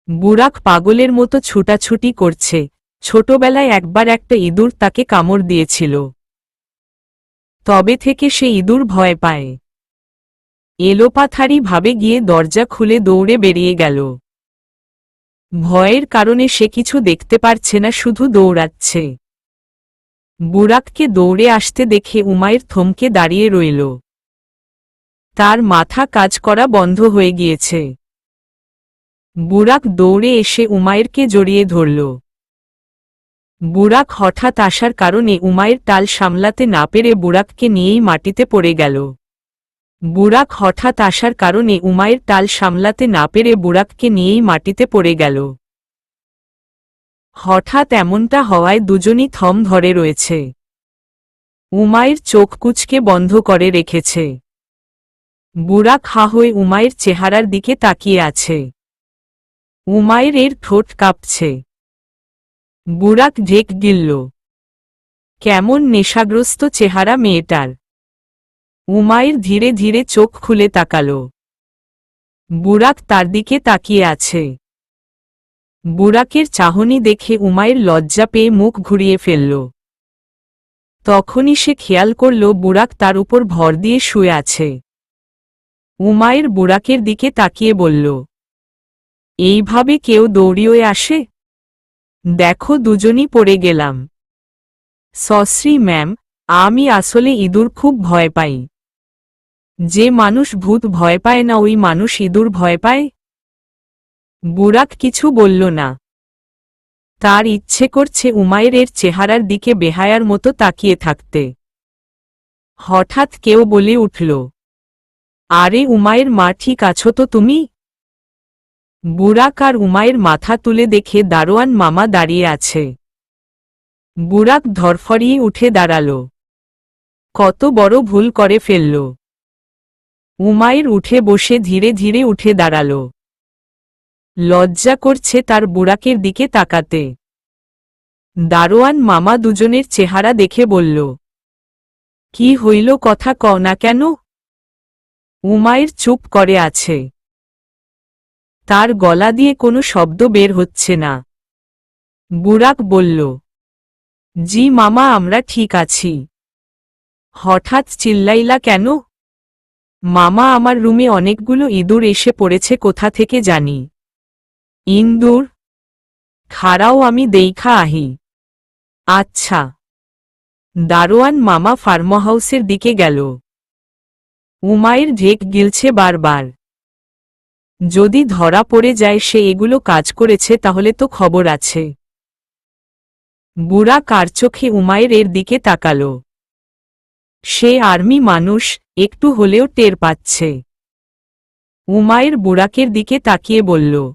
বুরাক পাগলের মতো ছুটাছুটি করছে। ছোটবেলায় একবার একটা ইঁদুর তাকে কামড় দিয়েছিল। তবে থেকে সে ইঁদুর ভয় পায়। এলোপাথারি ভাবে গিয়ে দরজা খুলে দৌড়ে বেরিয়ে গেল। ভয়ের কারণে সে কিছু দেখতে পারছে না, শুধু দৌড়াচ্ছে। বুরাককে দৌড়ে আসতে দেখে উমায়ের থমকে দাঁড়িয়ে রইল। তার মাথা কাজ করা বন্ধ হয়ে গিয়েছে। বুরাক দৌড়ে এসে উমায়েরকে জড়িয়ে ধরল। বুরাক হঠাৎ আসার কারণে উমায়ের টাল সামলাতে না পেরে বুরাককে নিয়েই মাটিতে পড়ে গেল। বুরাক হঠাৎ আসার কারণে উমায়ের টাল সামলাতে না পেরে বুরাককে নিয়েই মাটিতে পড়ে গেল। হঠাৎ এমনটা হওয়ায় দুজনই থম ধরে রয়েছে। উমায়ের চোখ কুঁচকে বন্ধ করে রেখেছে। বুরাক হা হয়ে উমায়ের চেহারার দিকে তাকিয়ে আছে। উমায়ের এর ঠোঁট কাঁপছে। বুরাক ঢেক গিলল। কেমন নেশাগ্রস্ত চেহারা মেয়েটার। উমায়ের ধীরে ধীরে চোখ খুলে তাকাল। বুরাক তার দিকে তাকিয়ে আছে। বুরাকের চাহনি দেখে উমায়ের লজ্জা পেয়ে মুখ ঘুরিয়ে ফেলল। তখনই সে খেয়াল করল বুরাক তার উপর ভর দিয়ে শুয়ে আছে। উমায়ের বুরাকের দিকে তাকিয়ে বলল, এইভাবে কেউ দৌড়িয়ে আসে? দেখো দুজনই পড়ে গেলাম। সশ্রী ম্যাম, আমি আসলে ইঁদুর খুব ভয় পাই। যে মানুষ ভূত ভয় পায় না ওই মানুষ ইঁদুর ভয় পায়? বুরাক কিছু বলল না। তার ইচ্ছে করছে উমায়ের চেহারার দিকে বেহায়ার মতো তাকিয়ে থাকতে। হঠাৎ কেউ বলে উঠল, আরে উমায়ের মা, ঠিক আছো তো তুমি? বুরাক আর উমায়ের মাথা তুলে দেখে দারোয়ান মামা দাঁড়িয়ে আছে। বুরাক ধরফরিয়ে উঠে দাঁড়াল। কত বড় ভুল করে ফেলল। উমায়ের উঠে বসে ধীরে ধীরে উঠে দাঁড়াল। লজ্জা করছে তার বুরাকের দিকে তাকাতে। দারোয়ান মামা দুজনের চেহারা দেখে বলল, কি হইল, কথা কও না কেন? উমায়ের চুপ করে আছে। তার গলা দিয়ে কোনো শব্দ বের হচ্ছে না। বুরাক বলল, জি মামা, আমরা ঠিক আছি। হঠাৎ চিল্লাইলা কেন? মামা, আমার রুমে অনেকগুলো ইঁদুর এসে পড়েছে, কোথা থেকে জানি। ইঁদুর? খাড়াও, আমি দেইখা আহি। আচ্ছা। দারোয়ান মামা ফার্মহাউসের দিকে গেল। উমায়ের ঢেক গিলছে বারবার। যদি ধরা পড়ে যায় সে এগুলো কাজ করেছে তাহলে তো খবর আছে। বুরাক আর চোখে উমায়ের দিকে তাকাল। সে আর্মি মানুষ, একটু হলেও টের পাচ্ছে। উমায়ের বুরাকের দিকে তাকিয়ে বলল,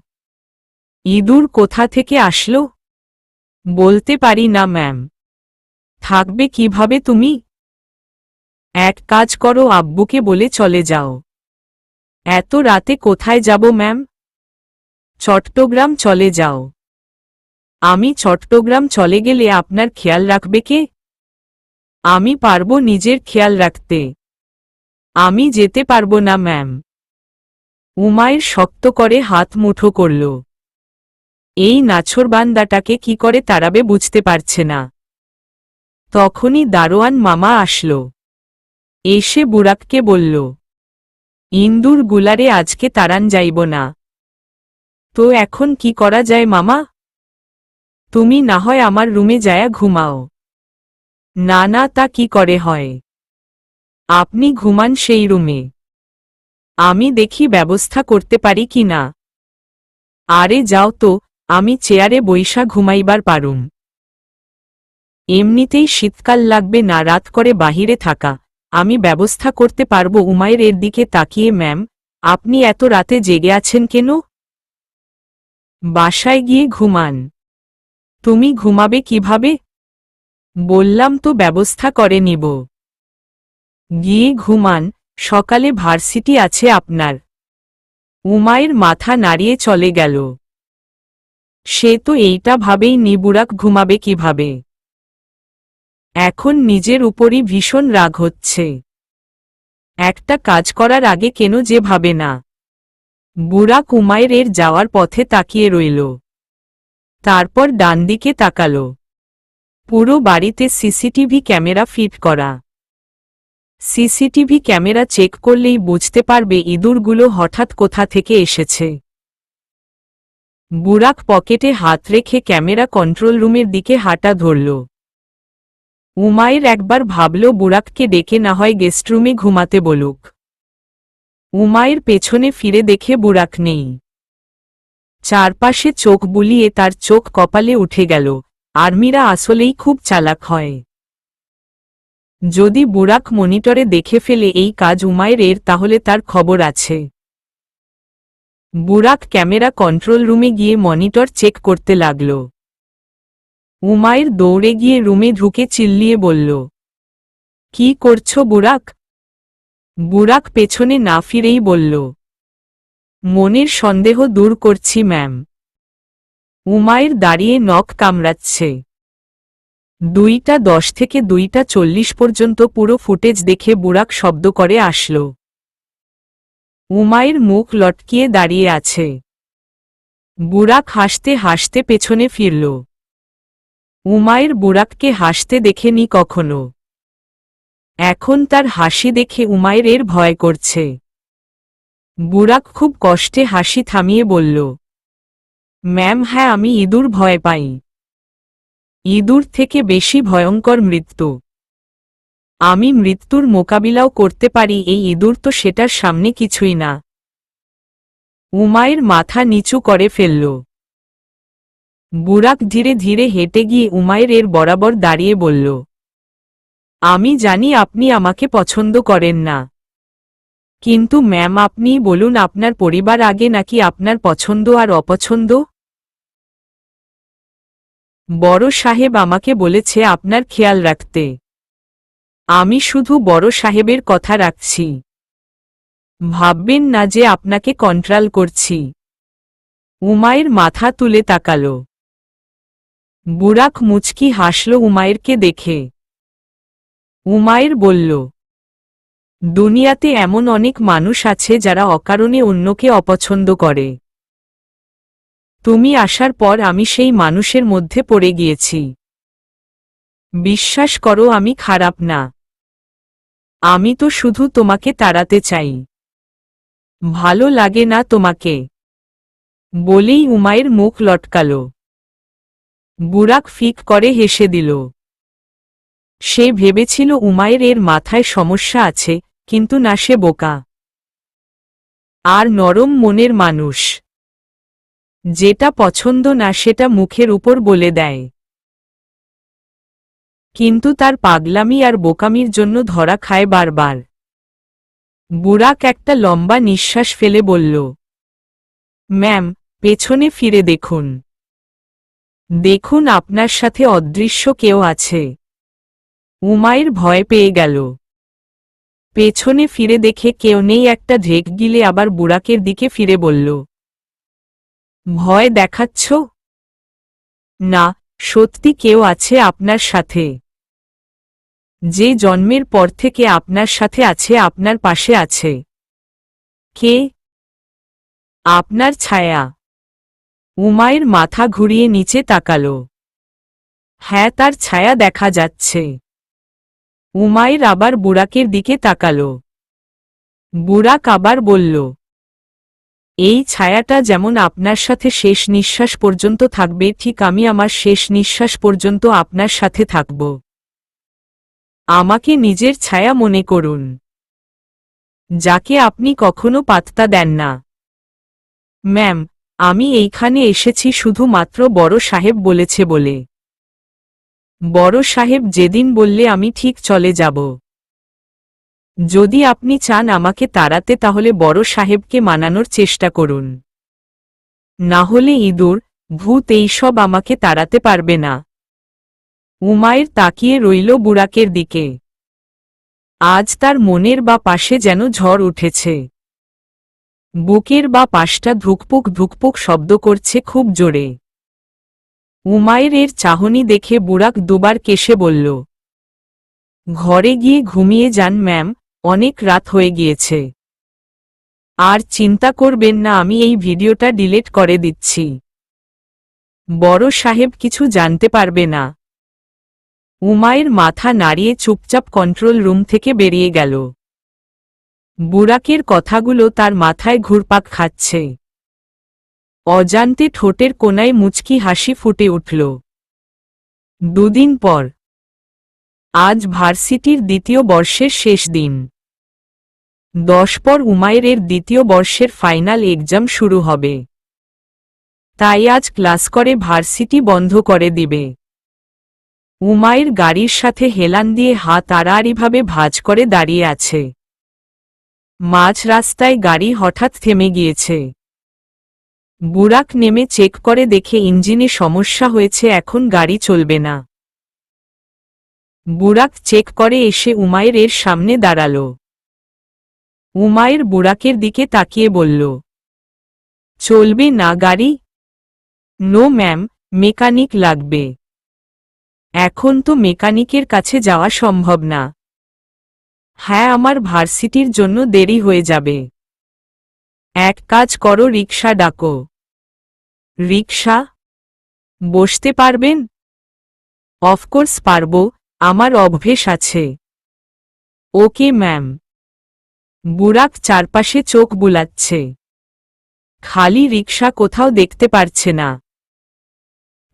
ইঁদুর কোথা থেকে আসলো? বলতে পারি না ম্যাম। থাকবে কিভাবে তুমি? এক কাজ করো, আব্বুকে বলে চলে যাও। এত রাতে কোথায় যাব ম্যাম? চট্টগ্রাম চলে যাও। আমি চট্টগ্রাম চলে গেলে আপনার খেয়াল রাখবে কে? আমি পারবো নিজের খেয়াল রাখতে। আমি যেতে পারবো না ম্যাম। উমায়ের শক্ত করে হাত মুঠো করল। এই নাছোড়বান্দাটাকে কি করে তাড়াবে বুঝতে পারছে না। তখনই দারোয়ান মামা আসল। এসে বুরাককে বলল, ইঁদুর গুলারে আজকে তাড়ান যাইব না। তো এখন কি করা যায় মামা? তুমি না হয় আমার রুমে যায়া ঘুমাও। না না, তা কি করে হয়? আপনি ঘুমান সেই রুমে। আমি দেখি ব্যবস্থা করতে পারি কি না। আরে যাও তো, আমি চেয়ারে বইসা ঘুমাইবার পারুম। এমনিতেই শীতকাল লাগবে না রাত করে বাহিরে থাকা, আমি ব্যবস্থা করতে পারবো। উমায়ের এর দিকে তাকিয়ে, ম্যাম, আপনি এত রাতে জেগে আছেন কেন? বাসায় গিয়ে ঘুমান। তুমি ঘুমাবে কিভাবে? বললাম তো ব্যবস্থা করে নিব। গিয়ে ঘুমান, সকালে ভার্সিটি আছে আপনার। উমায়ের মাথা নাড়িয়ে চলে গেল। সে তো এইটা ভাবেই নি বুরাক ঘুমাবে কিভাবে। এখন নিজের উপরই ভীষণ রাগ হচ্ছে। একটা কাজ করার আগে কেন যে ভাবে না। বুরাক উমায়ের এর যাওয়ার পথে তাকিয়ে রইল। তারপর ডানদিকে তাকাল। পুরো বাড়িতে সিসিটিভি ক্যামেরা ফিট করা। সিসিটিভি ক্যামেরা চেক করলেই বুঝতে পারবে ইঁদুরগুলো হঠাৎ কোথা থেকে এসেছে। বুরাক পকেটে হাত রেখে ক্যামেরা কন্ট্রোল রুমের দিকে হাঁটা ধরল। উমায়ের একবার ভাবল বুরাককে ডেকে না হয় গেস্টরুমে ঘুমাতে বলুক। উমায়ের পেছনে ফিরে দেখে বুরাক নেই। চারপাশে চোখ বুলিয়ে তার চোখ কপালে উঠে গেল। আর্মিরা আসলেই খুব চালাক হয়। যদি বুরাক মনিটরে দেখে ফেলে এই কাজ উমায়ের এর, তাহলে তার খবর আছে। বুরাক ক্যামেরা কন্ট্রোল রুমে গিয়ে মনিটর চেক করতে লাগল। উমায়ের দৌড়ে গিয়ে রুমে ঢুকে চিল্লিয়ে বলল, কি করছো বুরাক? বুরাক পেছনে না ফিরেই বলল, মনের সন্দেহ দূর করছি ম্যাম। উমায়ের দাঁড়িয়ে নখ কামড়াচ্ছে। 2:10 থেকে 2:40 পর্যন্ত পুরো ফুটেজ দেখে বুরাক শব্দ করে আসল। উমায়ের মুখ লটকিয়ে দাঁড়িয়ে আছে। বুরাক হাসতে হাসতে পেছনে ফিরল। উমায়ের বুরাককে হাসতে দেখেনি কখনো। এখন তার হাসি দেখে উমায়ের এর ভয় করছে। বুরাক খুব কষ্টে হাসি থামিয়ে বলল, ম্যাম, হ্যাঁ, আমি ইঁদুর ভয় পাই। ইঁদুর থেকে বেশি ভয়ঙ্কর মৃত্যু। আমি মৃত্যুর মোকাবিলাও করতে পারি, এই ইঁদুর তো সেটার সামনে কিছুই না। উমায়ের মাথা নিচু করে ফেলল। বুরাক ধীরে ধীরে হেঁটে গিয়ে উমায়ের এর বরাবর দাঁড়িয়ে বলল, আমি জানি আপনি আমাকে পছন্দ করেন না, কিন্তু ম্যাম, আপনিই বলুন, আপনার পরিবার আগে নাকি আপনার পছন্দ আর অপছন্দ? বড় সাহেব আমাকে বলেছে আপনার খেয়াল রাখতে। আমি শুধু বড় সাহেবের কথা রাখছি। ভাববেন না যে আপনাকে কন্ট্রোল করছি। উমায়ের মাথা তুলে তাকাল। বুরাক মুচকি হাসল উমায়েরকে দেখে। উমায়ের বলল, দুনিয়াতে এমন অনেক মানুষ আছে যারা অকারণে অন্যকে অপছন্দ করে। তুমি আসার পর আমি সেই মানুষের মধ্যে পড়ে গিয়েছি। বিশ্বাস করো, আমি খারাপ না। আমি তো শুধু তোমাকে তাড়াতে চাই। ভালো লাগে না তোমাকে? বলেই উমায়ের মুখ লটকাল। বুরাক ফিক করে হেসে দিল। সে ভেবেছিল উমায়ের এর মাথায় সমস্যা আছে, কিন্তু না, সে বোকা আর নরম মনের মানুষ। যেটা পছন্দ না সেটা মুখের উপর বলে দেয়, কিন্তু তার পাগলামি আর বোকামির জন্য ধরা খায় বারবার। বুরাক একটা লম্বা নিঃশ্বাস ফেলে বলল, ম্যাম, পেছনে ফিরে দেখুন। দেখুন, আপনার সাথে অদৃশ্য কেউ আছে। উমায়ের ভয় পেয়ে গেল। পেছনে ফিরে দেখে কেউ নেই। একটা ঢেক গিলে আবার বুরাকের দিকে ফিরে বলল, ভয় দেখাচ্ছ? না, সত্যি কেউ আছে আপনার সাথে। যে জন্মের পর থেকে আপনার সাথে আছে, আপনার পাশে আছে। কে? আপনার ছায়া। উমায়ের মাথা ঘুরিয়ে নিচে তাকাল। হ্যাঁ, তার ছায়া দেখা যাচ্ছে। উমায়ের আবার বুরাকের দিকে তাকাল। বুরাক আবার বলল, এই ছায়াটা যেমন আপনার সাথে শেষ নিঃশ্বাস পর্যন্ত থাকবে, ঠিক আমি আমার শেষ নিঃশ্বাস পর্যন্ত আপনার সাথে থাকব। আমাকে নিজের ছায়া মনে করুন, যাকে আপনি কখনো পাত্তা দেন না। ম্যাম, আমি এইখানে এসেছি শুধুমাত্র বড় সাহেব বলেছে বলে। বড় সাহেব যেদিন বললে আমি ঠিক চলে যাব। যদি আপনি চান আমাকে তাড়াতে তাহলে বড় সাহেবকে মানানোর চেষ্টা করুন। না হলে ইঁদুর, ভূত এইসব আমাকে তাড়াতে পারবে না। উমাইর তাকিয়ে রইল বুরাকের দিকে। আজ তার মনের বা পাশে যেন ঝড় উঠেছে। বুকের বা পাশটা ধুকপুক ধুকপুক শব্দ করছে খুব জোরে। উমাইরের চাহনি দেখে বুরাক দুবার কেশে বলল, ঘরে গিয়ে ঘুমিয়ে যান ম্যাম, অনেক রাত হয়ে গিয়েছে। আর চিন্তা করবেন না, আমি এই ভিডিওটা ডিলিট করে দিচ্ছি। বড় সাহেব কিছু জানতে পারবে না। উমাইর মাথা নাড়িয়ে চুপচাপ কন্ট্রোল রুম থেকে বেরিয়ে গেল। বুরাকের কথাগুলো তার মাথায় ঘুরপাক খাচ্ছে। অজান্তে ঠোঁটের কোনায় মুচকি হাসি ফুটে উঠল। দুদিন পর, আজ ভার্সিটির দ্বিতীয় বর্ষের শেষ দিন। 10 পর উমাইরের দ্বিতীয় বর্ষের ফাইনাল এক্সাম শুরু হবে। তাই আজ ক্লাস করে ভার্সিটি বন্ধ করে দিবে। উমাইর গাড়ির সাথে হেলান দিয়ে হাত আড়াআড়িভাবে ভাঁজ করে দাঁড়িয়ে আছে। মাঝ রাস্তায় গাড়ি হঠাৎ থেমে গিয়েছে। বুরাক নেমে চেক করে দেখে ইঞ্জিনে সমস্যা হয়েছে, এখন গাড়ি চলবে না। বুরাক চেক করে এসে উমাইরের সামনে দাঁড়াল। উমাইর বুরাকের দিকে তাকিয়ে বলল, চলবে না গাড়ি? নো ম্যাম, মেকানিক লাগবে। এখন তো মেকানিকের কাছে যাওয়া সম্ভব না। হ্যাঁ, আমার ভার্সিটির জন্য দেরি হয়ে যাবে। এক কাজ করো, রিকশা ডাকো। রিকশা? বসতে পারবেন? অফকোর্স পারব, আমার অভ্যেস আছে। Okay ma'am. বুরাক চারপাশে চোখ বুলাচ্ছে। খালি রিকশা কোথাও দেখতে পারছে না।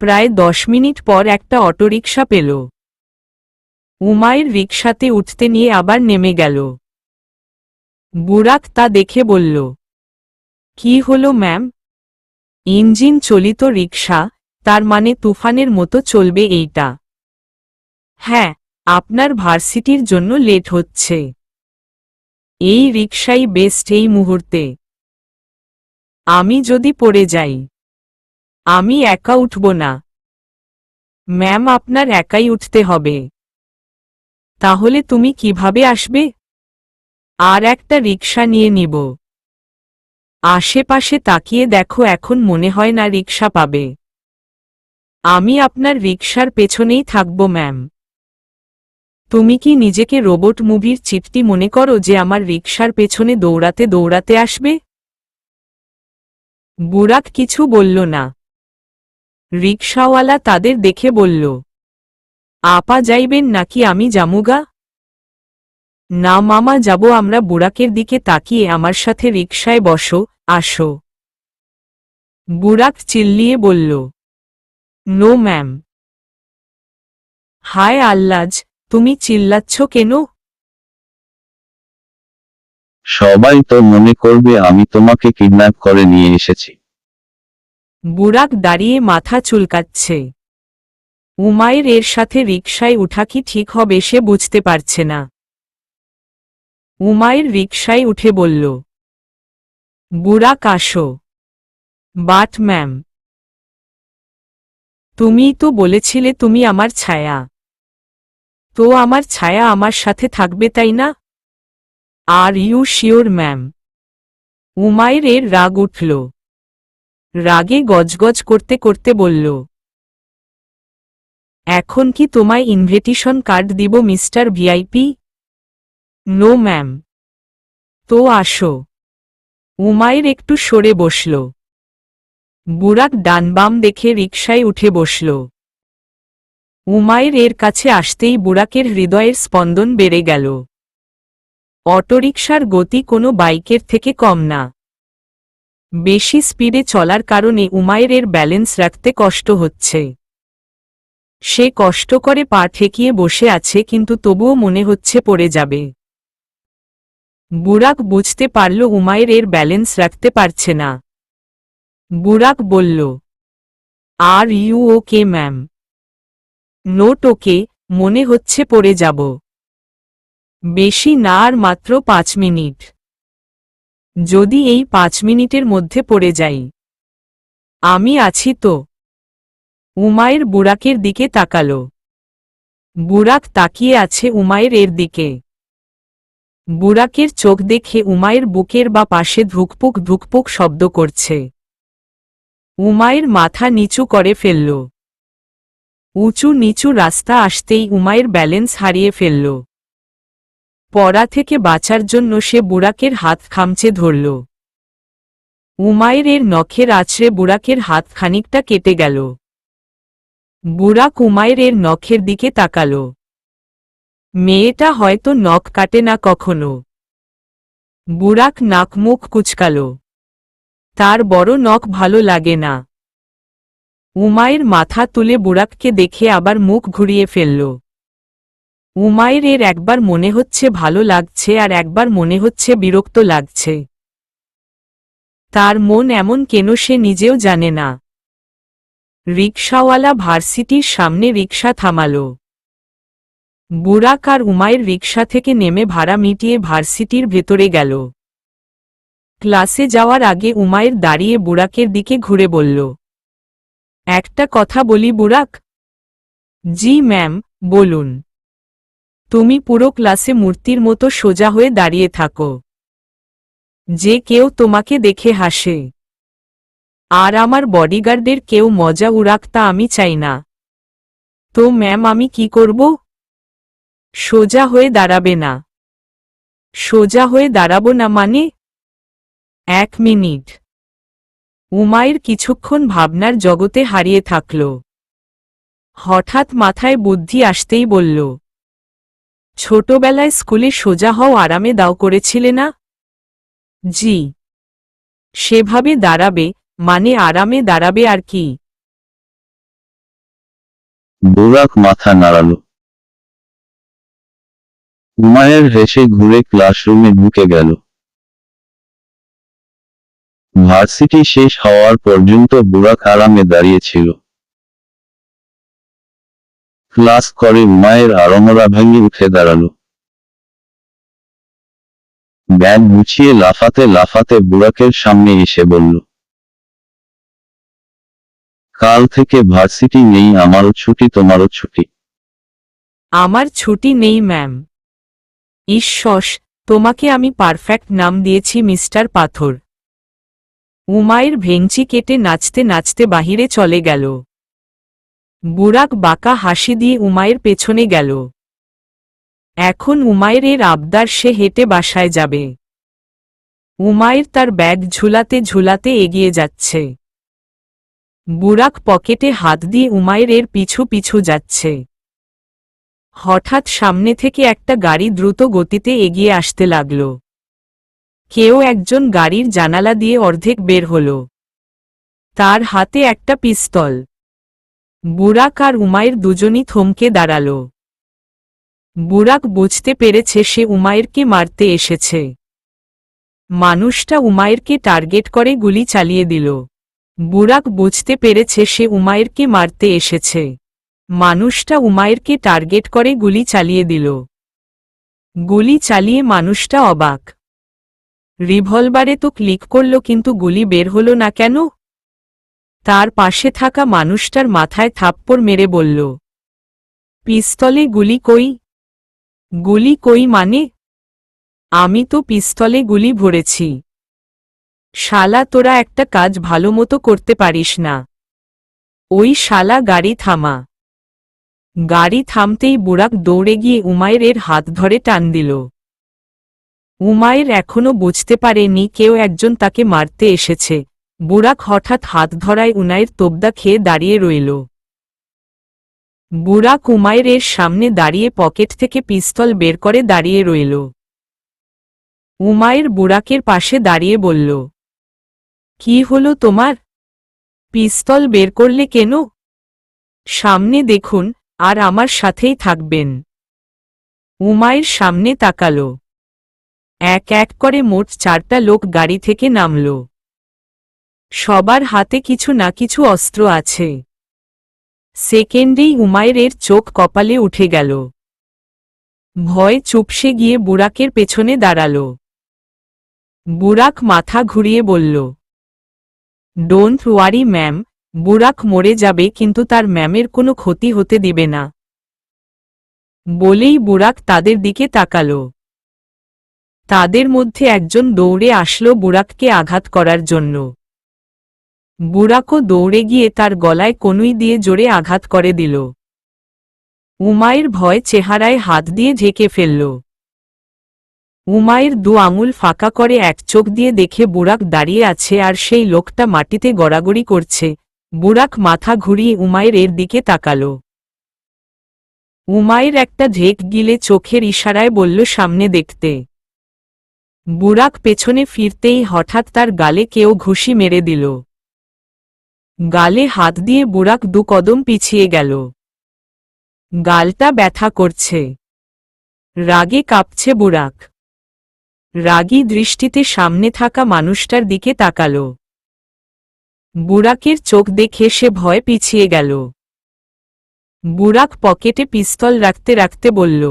প্রায় 10 মিনিট পর একটা অটোরিকশা পেল। উমাইর রিকশাতে উঠতে নিয়ে আবার নেমে গেল। বুরাক তা দেখে বলল, কি হলো ম্যাম? ইঞ্জিন চালিত রিকশা, তার মানে তুফানের মতো চলবে এইটা? হ্যাঁ, আপনার ভার্সিটির জন্য লেট হচ্ছে। এই রিকশাই বেস্ট এই মুহূর্তে। আমি যদি পড়ে যাই? আমি একা উঠব না। ম্যাম, আপনার একাই উঠতে হবে। তাহলে তুমি কিভাবে আসবে? আর একটা রিকশা নিয়ে নিব। আশেপাশে তাকিয়ে দেখো, এখন মনে হয় না রিকশা পাবে। আমি আপনার রিকশার পেছনেই থাকব ম্যাম। তুমি কি নিজেকে রোবট মুভির চিঠটি মনে করো যে আমার রিকশার পেছনে দৌড়াতে দৌড়াতে আসবে? বুরাক কিছু বলল না। রিকশাওয়ালা তাদের দেখে বলল, আপা যাইবেন নাকি আমি জামুগা? না মামা, যাব আমরা। বুরাকের দিকে তাকিয়ে, আমার সাথে রিকশায় বসো, আসো। বুরাক চিল্লিয়ে বলল, নো ম্যাম। হায় আল্লাজ, তুমি চিল্লাচ্ছ কেন? সবাই তো মনে করবে আমি তোমাকে কিডন্যাপ করে নিয়ে এসেছি। বুরাক দাঁড়িয়ে মাথা চুলকাচ্ছে। উমাইর এর সাথে রিকশায় উঠা কি ঠিক হবে সে বুঝতে পারছে না। উমাইর রিকশায় উঠে বলল, বুরাক আসো। বাট ম্যাম, তুমিই তো বলেছিলে তুমি আমার ছায়া। তো আমার ছায়া আমার সাথে থাকবে, তাই না? Are you sure ma'am? Umair এর রাগ উঠল। রাগে গজগজ করতে করতে বলল, এখন কি তোমায় ইনভিটেশন কার্ড দিব মিস্টার ভিআইপি? No ma'am. তো আসো। উমাইর একটু সরে বসল। বুরাক ডান বাম দেখে রিকশায় উঠে বসল। উমাইর এর কাছে আসতেই বুরাকের হৃদয়ের স্পন্দন বেড়ে গেল। অটোরিকশার গতি কোনো বাইকের থেকে কম না। বেশি স্পিডে চলার কারণে উমাইরের ব্যালেন্স রাখতে কষ্ট হচ্ছে। সে কষ্ট করে পা ঠেকিয়ে বসে আছে, কিন্তু তবুও মনে হচ্ছে পড়ে যাবে। বুরাক বুঝতে পারল উমাইরের ব্যালেন্স রাখতে পারছে না। বুরাক বলল, are you okay ma'am? Not okay, মনে হচ্ছে পড়ে যাব। বেশি না, আর মাত্র 5 মিনিট। যদি এই 5 মিনিটের মধ্যে পড়ে যাই। আমি আছি তো। উমায়ের বুরাকের দিকে তাকালো। বুরাক তাকিয়ে আছে উমায়ের এর দিকে। বুরাকের চোখ দেখে উমায়ের বুকের বা পাশে ধুকপুক ধুকপুক শব্দ করছে। উমায়ের মাথা নিচু করে ফেলল। উঁচু নিচু রাস্তা আসতেই উমায়ের ব্যালেন্স হারিয়ে ফেলল। পড়া থেকে বাঁচার জন্য সে বুরাকের হাত খামচে ধরল। উমায়ের এর নখের আছড়ে বুরাকের হাত খানিকটা কেটে গেল। বুরাক উমায়ের এর নখের দিকে তাকাল। মেয়েটা হয়তো নখ কাটে না কখনো। বুরাক নাক মুখ কুচকাল। তার বড় নখ ভালো লাগে না। উমায়ের মাথা তুলে বুরাককে দেখে আবার মুখ ঘুরিয়ে ফেলল। উমায়ের এর একবার মনে হচ্ছে ভালো লাগছে আর একবার মনে হচ্ছে বিরক্ত লাগছে। তার মন এমন কেন সে নিজেও জানে না। রিকশাওয়ালা ভার্সিটির সামনে রিকশা থামাল। বুরাক আর উমায়ের রিকশা থেকে নেমে ভাড়া মিটিয়ে ভার্সিটির ভেতরে গেল। ক্লাসে যাওয়ার আগে উমায়ের দাঁড়িয়ে বুরাকের দিকে ঘুরে বলল, একটা কথা বলি বুরাক? জি ম্যাম, বলুন। তুমি পুরো ক্লাসে মূর্তির মতো সোজা হয়ে দাঁড়িয়ে থাকো। যে কেউ তোমাকে দেখে হাসে। আর আমার বডিগার্ডের কেউ মজা উড়াক তা আমি চাই না। তো ম্যাম আমি কি করব? সোজা হয়ে দাঁড়াবে না। সোজা হয়ে দাঁড়াবো না মানে? 1 মিনিট। উমায়ের কিছুক্ষণ ভাবনার জগতে হারিয়ে থাকল। হঠাৎ মাথায় বুদ্ধি আসতেই বলল, ছোটবেলায় স্কুলে সোজা হও আরামে দাও করেছিলে না? জি। সেভাবে দাঁড়াবে, মানে আরামে দাঁড়াবে আর কি? বুরাক মাথা নাড়াল। উমায়ের হেসে ঘুরে ক্লাসরুমে ঢুকে গেল। ভার্সিটি শেষ হওয়ার পর্যন্ত বুরাক আরামে দাঁড়িয়েছিল। ক্লাস করে উমায়ের আড়মোড়া ভেঙে উঠে দাঁড়াল। ব্যাগ গুছিয়ে লাফাতে লাফাতে বুরাকের সামনে এসে বলল, কাল থেকে ভার্সিটি নেই, আমারও ছুটি তোমারও ছুটি। আমার ছুটি নেই ম্যাম। ঈশ্বর, তোমাকে আমি পারফেক্ট নাম দিয়েছি মিস্টার পাথর। উমায়ের ভেঙচি কেটে নাচতে নাচতে বাহিরে চলে গেল। বুরাক বাঁকা হাসি দিয়ে উমায়ের পেছনে গেল। এখন উমায়ের এর আবদার সে হেঁটে বাসায় যাবে। উমায়ের তার ব্যাগ ঝুলাতে ঝুলাতে এগিয়ে যাচ্ছে। বুরাক পকেটে হাত দিয়ে উমায়ের এর পিছু পিছু যাচ্ছে। হঠাৎ সামনে থেকে একটা গাড়ি দ্রুত গতিতে এগিয়ে আসতে লাগল। কেউ একজন গাড়ির জানালা দিয়ে অর্ধেক বের হল। তার হাতে একটা পিস্তল। বুরাক আর উমায়ের দুজনই থমকে দাঁড়াল। বুরাক বুঝতে পেরেছে সে উমায়েরকে মারতে এসেছে। মানুষটা উমায়েরকে টার্গেট করে গুলি চালিয়ে দিল। বুরাক বুঝতে পেরেছে সে উমায়েরকে মারতে এসেছে। মানুষটা উমায়েরকে টার্গেট করে গুলি চালিয়ে দিল। গুলি চালিয়ে মানুষটা অবাক। রিভলভারে তো ক্লিক করল কিন্তু গুলি বের হল না কেন? তার পাশে থাকা মানুষটার মাথায় থাপ্পড় মেরে বলল, পিস্তলে গুলি কই? গুলি কই মানে? আমি তো পিস্তলে গুলি ভরেছি। শালা তোরা একটা কাজ ভালোমতো করতে পারিস না। ওই শালা গাড়ি থামা। গাড়ি থামতেই বুরাক দৌড়ে গিয়ে উমায়ের এর হাত ধরে টান দিল। উমায়ের এখনো বুঝতে পারেনি কেউ একজন তাকে মারতে এসেছে। বুরাক হঠাৎ হাত ধরায় উনায়ের তোবদা খেয়ে দাঁড়িয়ে রইল। বুরাক উমায়ের এর সামনে দাঁড়িয়ে পকেট থেকে পিস্তল বের করে দাঁড়িয়ে রইল। উমায়ের বুরাকের পাশে দাঁড়িয়ে বলল, কি হলো তোমার? পিস্তল বের করলে কেন? সামনে দেখুন, আর আমার সাথেই থাকবেন। উমায়ের সামনে তাকাল। এক এক করে মোট 4টা লোক গাড়ি থেকে নামল। সবার হাতে কিছু না কিছু অস্ত্র আছে। সেকেন্ডেই উমায়ের এর চোখ কপালে উঠে গেল। ভয় চুপসে গিয়ে বুড়াকের পেছনে দাঁড়াল। বুড়াক মাথা ঘুরিয়ে বলল, ডোন্ট ওয়ারি ম্যাম, বুড়াক মরে যাবে কিন্তু তার ম্যামের কোনো ক্ষতি হতে দিবে না। বলেই বুড়াক তাদের দিকে তাকাল। তাদের মধ্যে একজন দৌড়ে আসলো বুড়াককে আঘাত করার জন্য। বুড়াকও দৌড়ে গিয়ে তার গলায় কনুই দিয়ে জোরে আঘাত করে দিল। উমাইর ভয় চেহারায় হাত দিয়ে ঢেকে ফেলল। উমাইর 2 আঙুল ফাঁকা করে এক চোখ দিয়ে দেখে বুড়াক দাঁড়িয়ে আছে আর সেই লোকটা মাটিতে গড়াগড়ি করছে। বুড়াক মাথা ঘুরিয়ে উমাইরের দিকে তাকাল। উমাইর একটা ঢেক গিলে চোখের ইশারায় বলল সামনে দেখতে। বুড়াক পেছনে ফিরতেই হঠাৎ তার গালে কেউ ঘুষি মেরে দিল। গালে হাত দিয়ে বুড়াক 2 কদম পিছিয়ে গেল। গালটা ব্যথা করছে। রাগে কাঁপছে বুড়াক। রাগী দৃষ্টিতে সামনে থাকা মানুষটার দিকে তাকাল। বুড়াকের চোখ দেখে সে ভয় পিছিয়ে গেল। বুড়াক পকেটে পিস্তল রাখতে রাখতে বলল,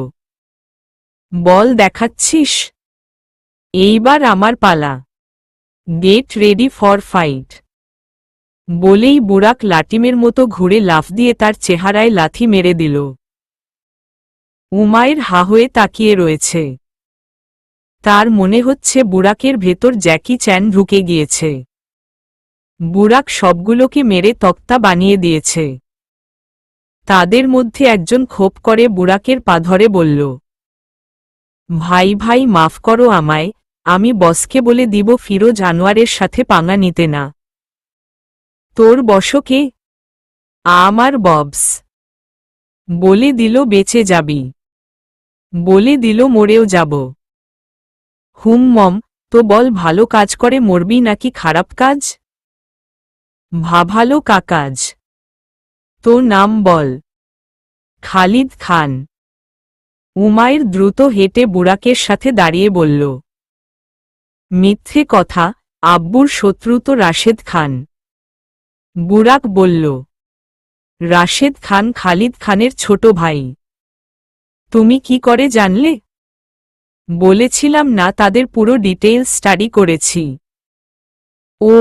বল দেখাচ্ছিস? এইবার আমার পালা। Get ready for fight. বলেই বুড়াক লাটিমের মতো ঘুরে লাফ দিয়ে তার চেহারায় লাথি মেরে দিল। উমাইর হা হয়ে তাকিয়ে রয়েছে। তার মনে হচ্ছে বুড়াকের ভেতর জ্যাকি চ্যান ঢুকে গিয়েছে। বুড়াক সবগুলোকে মেরে তক্তা বানিয়ে দিয়েছে। তাদের মধ্যে একজন ক্ষোভ করে বুড়াকের পা ধরে বলল, ভাই ভাই মাফ করো আমায়, আমি বসকে বলে দিব ফিরোজ আনোয়ারের সাথে পাঙ্গা নিতে না। তোর বসকে? আমার ববস। বলে দিল বেঁচে যাবি। বলে দিল মরেও যাব। হুম মম, তো বল ভালো কাজ করে মরবি নাকি খারাপ কাজ? ভালো কাজ। তো নাম বল। খালিদ খান। উমাইর দ্রুত হেঁটে বুড়াকের সাথে দাঁড়িয়ে বলল, মিথ্যে কথা, আব্বুর শত্রু তো রাশেদ খান। বুড়াক বলল, রাশেদ খান খালিদ খানের ছোট ভাই। তুমি কি করে জানলে? বলেছিলাম না তাদের পুরো ডিটেইলস স্টাডি করেছি। ও,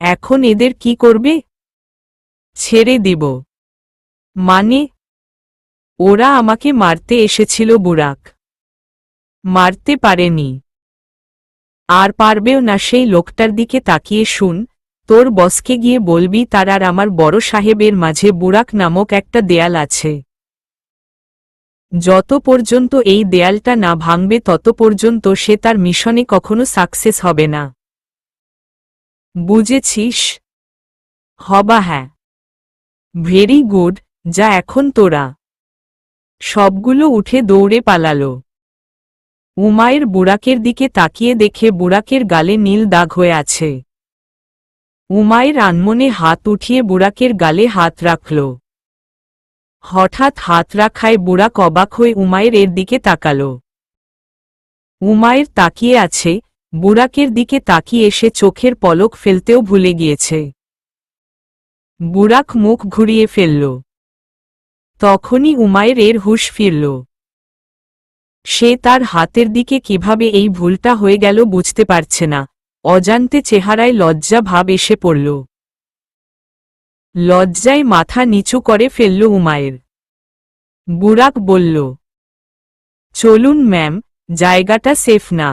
এখন এদের কি করবে? ছেড়ে দিব। মানে? ওরা আমাকে মারতে এসেছিল বুড়াক। মারতে পারেনি। আর পারবেও না। সেই লোকটার দিকে তাকিয়ে শুন, তোর বসকে গিয়ে বলবি তার আর আমার বড় সাহেবের মাঝে বুড়াক নামক একটা দেয়াল আছে। যত পর্যন্ত এই দেয়ালটা না ভাঙবে তত পর্যন্ত সে তার মিশনে কখনো সাকসেস হবে না। বুঝেছিস? হবা হ্যাঁ। ভেরি গুড, যা এখন তোরা। সবগুলো উঠে দৌড়ে পালালো। উমাইর বুড়াকের দিকে তাকিয়ে দেখে বুড়াকের গালে নীল দাগ হয়ে আছে। উমাইর আনমনে হাত উঠিয়ে বুড়াকের গালে হাত রাখল। হঠাৎ হাত রাখায় বুড়াক অবাক হয়ে উমাইরের দিকে তাকাল। উমাইর তাকিয়ে আছে, বুড়াকের দিকে তাকিয়ে এসে চোখের পলক ফেলতেও ভুলে গিয়েছে। বুড়াক মুখ ঘুরিয়ে ফেলল। তখনই উমাইরের হুঁশ ফিরল। সে তার হাতের দিকে কিভাবে এই ভুলটা হয়ে গেল বুঝতে পারছে না। অজান্তে চেহারায় লজ্জা ভাব এসে পড়ল। লজ্জায় মাথা নিচু করে ফেলল উমাইর। বুড়াক বলল, চলুন ম্যাম, জায়গাটা সেফ না।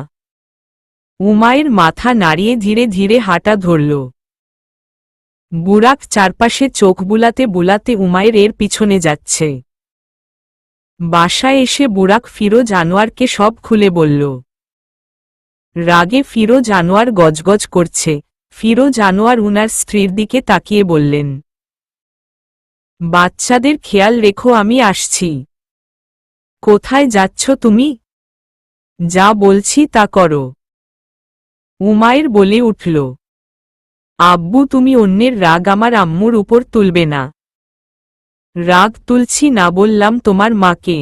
উমাইর মাথা নাড়িয়ে ধীরে ধীরে হাঁটা ধরল। বুড়াক চারপাশে চোখ বুলাতে বুলাতে উমাইরের পিছনে যাচ্ছে। বাসায় এসে বুড়াক ফিরোজ আনোয়ারকে সব খুলে বলল। রাগে ফিরোজ আনোয়ার গজগজ করছে। ফিরোজ আনোয়ার উনার স্ত্রীর দিকে তাকিয়ে বললেন, বাচ্চাদের খেয়াল রেখো, আমি আসছি। কোথায় যাচ্ছ তুমি? যা বলছি তা করো। উমাইর বলে উঠল, আব্বু তুমি অন্যের রাগ আমার আম্মুর উপর তুলবে না। রাগ তুলছি না বললাম তোমার মাকে।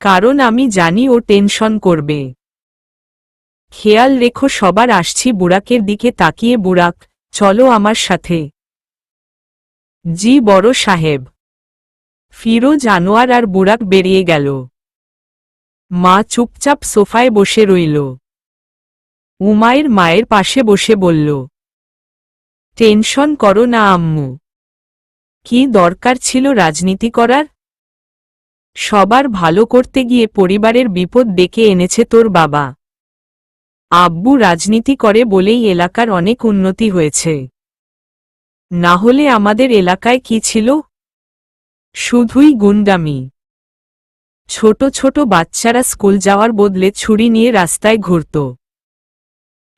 কারণ আমি জানি ও টেনশন করবে। খেয়াল রেখো সবার। আসছি। বুড়াকের দিকে তাকিয়ে বুড়াক, চলো আমার সাথে। জি বড় সাহেব। ফিরোজ আনোয়ার আর বুড়াক বেরিয়ে গেল। মা চুপচাপ সোফায় বসে রইল। উমাইর মায়ের পাশে বসে বলল, টেনশন করো না আম্মু, কি দরকার ছিল রাজনীতি করার? সবার ভালো করতে গিয়ে পরিবারের বিপদ ডেকে এনেছে তোর বাবা। আব্বু রাজনীতি করে বলেই এলাকার অনেক উন্নতি হয়েছে, না হলে আমাদের এলাকায় কি ছিল? শুধুই গুন্ডামি। ছোট ছোট বাচ্চারা স্কুল যাওয়ার বদলে ছুরি নিয়ে রাস্তায় ঘুরত।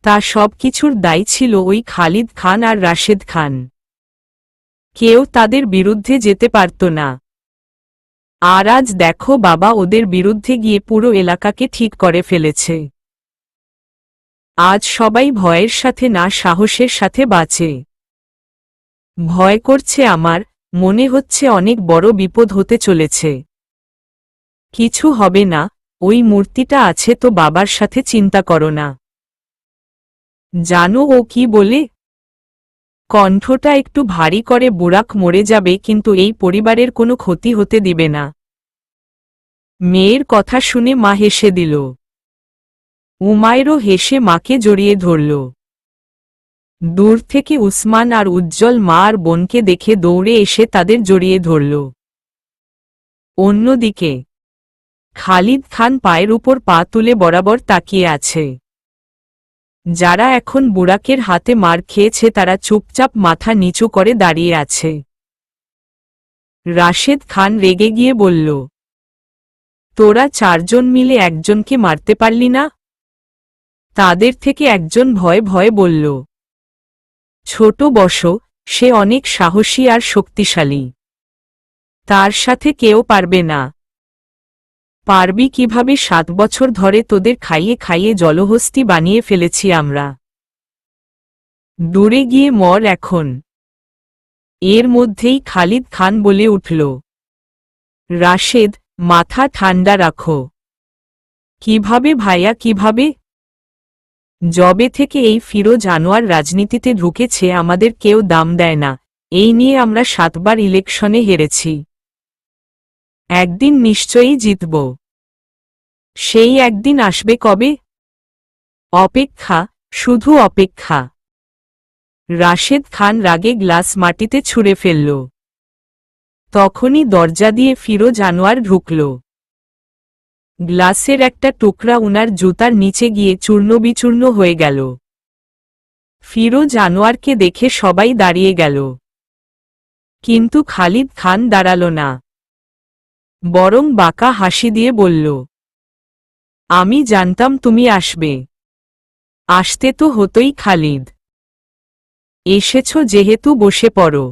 তা সব কিছুর দায়ী ছিল ওই খালিদ খান আর রাশেদ খান। কেউ তাদের বিরুদ্ধে যেতে পারত না। আর আজ দেখো বাবা ওদের বিরুদ্ধে গিয়ে পুরো এলাকাকে ঠিক করে ফেলেছে। আজ সবাই ভয়ের সাথে না সাহসের সাথে বাঁচে। ভয় করছে আমার, মনে হচ্ছে অনেক বড় বিপদ হতে চলেছে। কিছু হবে না, ওই মূর্তিটা আছে তো বাবার সাথে, চিন্তা করো না। জানো ও কি বলে? কণ্ঠটা একটু ভারী করে, বুড়াক মরে যাবে কিন্তু এই পরিবারের কোনো ক্ষতি হতে দিবে না। মেয়ের কথা শুনে মা হেসে দিল। উমাইরও হেসে মাকে জড়িয়ে ধরল। দূর থেকে উসমান আর উজ্জ্বল মা আর বোনকে দেখে দৌড়ে এসে তাদের জড়িয়ে ধরল। অন্যদিকে খালিদ খান পায়ের উপর পা তুলে বরাবর তাকিয়ে আছে। যারা এখন বুড়াকের হাতে মার খেয়েছে তারা চুপচাপ মাথা নিচু করে দাঁড়িয়ে আছে। রাশেদ খান রেগে গিয়ে বলল, তোরা চারজন মিলে একজনকে মারতে পারলি না? তাদের থেকে একজন ভয়ে ভয়ে বলল, ছোট বসো, সে অনেক সাহসী আর শক্তিশালী, তার সাথে কেউ পারবে না। পারবি কিভাবে? 7 বছর ধরে তোদের খাইয়ে খাইয়ে জলহস্তি বানিয়ে ফেলেছি আমরা। দূরে গিয়ে মর এখন। এর মধ্যেই খালিদ খান বলে উঠল, রাশেদ, মাথা ঠান্ডা রাখো। কিভাবে ভাইয়া, কিভাবে? জবে থেকে এই ফিরোজ আনোয়ার রাজনীতিতে ঢুকেছে আমাদের কেউ দাম দেয় না। এই নিয়ে আমরা 7 বার ইলেকশনে হেরেছি। একদিন নিশ্চয়ই জিতব। সেই একদিন আসবে কবে? অপেক্ষা, শুধু অপেক্ষা। রাশেদ খান রাগে গ্লাস মাটিতে ছুঁড়ে ফেলল। তখনই দরজা দিয়ে ফিরোজ আনোয়ার ঢুকল। গ্লাসের একটা টুকরা উনার জুতার নিচে গিয়ে চূর্ণবিচূর্ণ হয়ে গেল। ফিরোজ আনোয়ারকে দেখে সবাই দাঁড়িয়ে গেল, কিন্তু খালিদ খান দাঁড়াল না, বরং বাঁকা হাসি দিয়ে বলল, আমি জানতাম তুমি আসবে। আসতে তো হতোই খালিদ। এসেছ যেহেতু বসে পড়ো।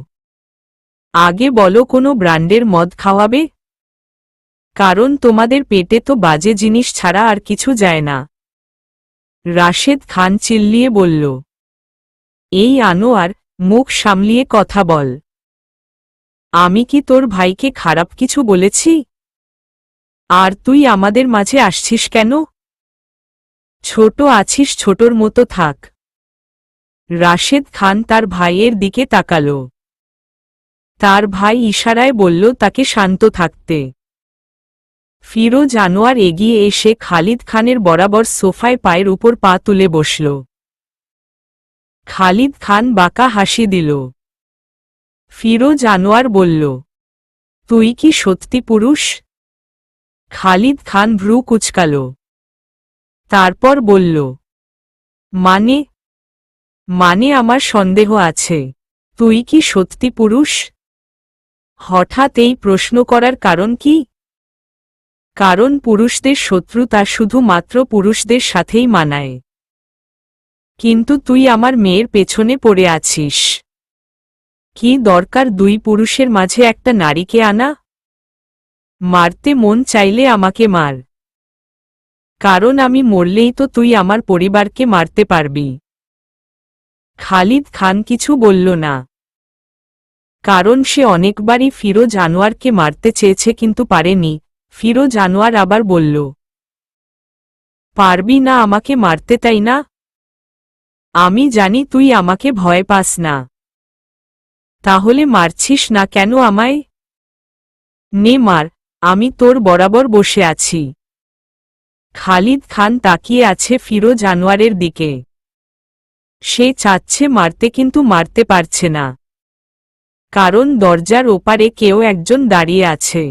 আগে বলো কোনো ব্র্যান্ডের মদ খাওয়াবে? কারণ তোমাদের পেটে তো বাজে জিনিস ছাড়া আর কিছু যায় না। রাশেদ খান চিল্লিয়ে বলল, এই আনোয়ার, মুখ সামলিয়ে কথা বল। আমি কি তোর ভাইকে খারাপ কিছু বলেছি? আর তুই আমাদের মাঝে আসছিস কেন? ছোট আছিস, ছোটর মতো থাক। রাশেদ খান তার ভাইয়ের দিকে তাকাল। তার ভাই ইশারায় বলল তাকে শান্ত থাকতে। ফিরোজ আনোয়ার এগিয়ে এসে খালিদ খানের বরাবর সোফায় পায়ের উপর পা তুলে বসল। খালিদ খান বাঁকা হাসি দিল। ফিরোজ আনোয়ার বলল, তুই কি সত্যি পুরুষ? খালিদ খান ভ্রু কুঁচকাল। তারপর বলল, মানে? মানে আমার সন্দেহ আছে। তুই কি সত্যি পুরুষ? হঠাৎ এই প্রশ্ন করার কারণ কি? কারণ পুরুষদের শত্রুতা শুধুমাত্র পুরুষদের সাথেই মানায়। কিন্তু তুই আমার মেয়ের পেছনে পড়ে আছিস। কি দরকার 2 পুরুষের মাঝে একটা নারীকে আনা? মারতে মন চাইলে আমাকে মার। কারণ আমি মরলেই তো তুই আমার পরিবারকে মারতে পারবি। খালিদ খান কিছু বলল না। কারণ সে অনেকবারই ফিরোজ আনোয়ারকে মারতে চেয়েছে কিন্তু পারেনি। ফিরোজ আনোয়ার আবার বলল, পারবি না আমাকে মারতে, তাই না? আমি জানি তুই আমাকে ভয় পাস না। তাহলে মারছিস না কেন আমায়? নে মার, আমি তোর বরাবর বসে আছি। খালিদ খান তাকিয়ে আছে ফিরোজ আনোয়ারের দিকে। সে চাচ্ছে মারতে কিন্তু মারতে পারছে না, কারণ দরজার ওপারে কেউ একজন দাঁড়িয়ে আছে।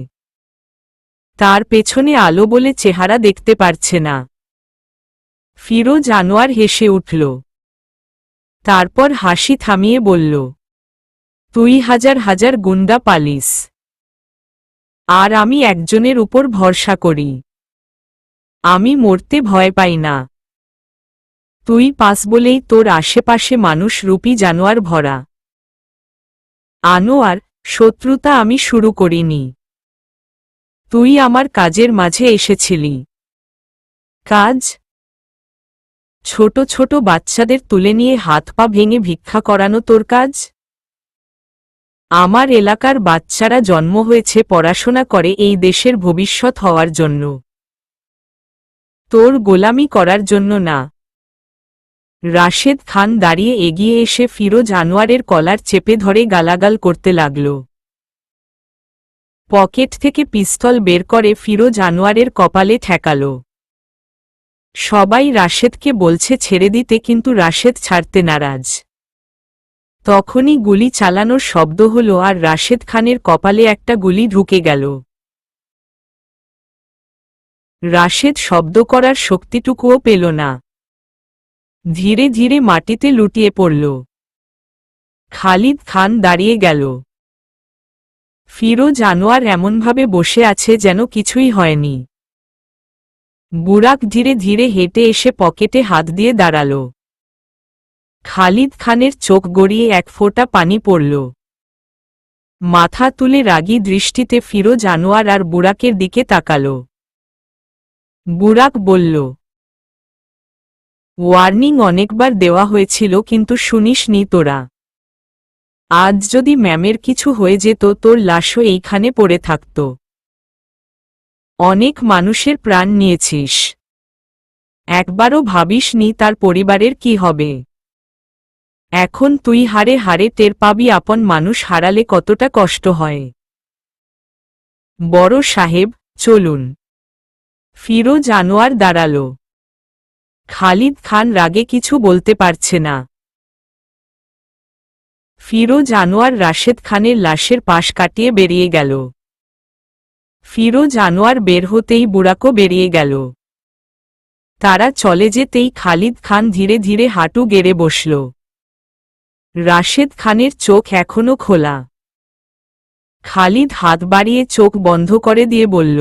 তার পেছনে আলো বলে চেহারা দেখতে পারছে না। ফিরোজ আনোয়ার হেসে উঠল। তারপর হাসি থামিয়ে বলল, তুই হাজার হাজার গুন্ডা পালিস, আর আমি একজনের উপর ভরসা করি। আমি মরতে ভয় পাই না। তুই পাস বলেই তোর আশেপাশে মানুষ রূপী জানোয়ার ভরা। আনোয়ার, শত্রুতা আমি শুরু করিনি। তুই আমার কাজের মাঝে এসেছিলি। কাজ? ছোট ছোট বাচ্চাদের তুলে নিয়ে হাত পা ভেঙে ভিক্ষা করানো তোর কাজ? আমার এলাকার বাচ্চারা জন্ম হয়েছে পড়াশোনা করে এই দেশের ভবিষ্যৎ হওয়ার জন্য, তোর গোলামি করার জন্য না। রাশেদ খান দাঁড়িয়ে এগিয়ে এসে ফিরোজ আনোয়ারের কলার চেপে ধরে গালাগাল করতে লাগল। পকেট থেকে পিস্তল বের করে ফিরোজ আনোয়ারের কপালে ঠেকাল। সবাই রাশেদকে বলছে ছেড়ে দিতে, কিন্তু রাশেদ ছাড়তে নারাজ। তখনই গুলি চালানোর শব্দ হলো আর রাশেদ খানের কপালে একটা গুলি ঢুকে গেল। রাশেদ শব্দ করার শক্তিটুকুও পেল না। ধীরে ধীরে মাটিতে লুটিয়ে পড়ল। খালিদ খান দাঁড়িয়ে গেল। ফিরোজ আনোয়ার এমনভাবে বসে আছে যেন কিছুই হয়নি। বুরাক ধীরে ধীরে হেঁটে এসে পকেটে হাত দিয়ে দাঁড়াল। খালিদ খানের চোখ গড়িয়ে এক ফোঁটা পানি পড়ল। মাথা তুলে রাগী দৃষ্টিতে ফিরোজ আনোয়ার আর বুরাকের দিকে তাকাল। বুরাক বলল, ওয়ার্নিং অনেকবার দেওয়া হয়েছিল, কিন্তু শুনিসনি তোরা। আজ যদি ম্যামের কিছু হয়ে যেত, তোর লাশও এইখানে পড়ে থাকত। অনেক মানুষের প্রাণ নিয়েছিস, একবারও ভাবিসনি তার পরিবারের কি হবে। এখন তুই হারে হারে টের পাবি আপন মানুষ হারালে কতটা কষ্ট হয়। বড় সাহেব, চলুন। ফিরোজ আনোয়ার দাঁড়াল। খালিদ খান রাগে কিছু বলতে পারছে না। ফিরোজ আনোয়ার রাশেদ খানের লাশের পাশ কাটিয়ে বেরিয়ে গেল। ফিরোজ আনোয়ার বের হতেই বুরাকও বেরিয়ে গেল। তারা চলে যেতেই খালিদ খান ধীরে ধীরে হাঁটু গেড়ে বসল। রাশেদ খানের চোখ এখনো খোলা। খালিদ হাত বাড়িয়ে চোখ বন্ধ করে দিয়ে বলল,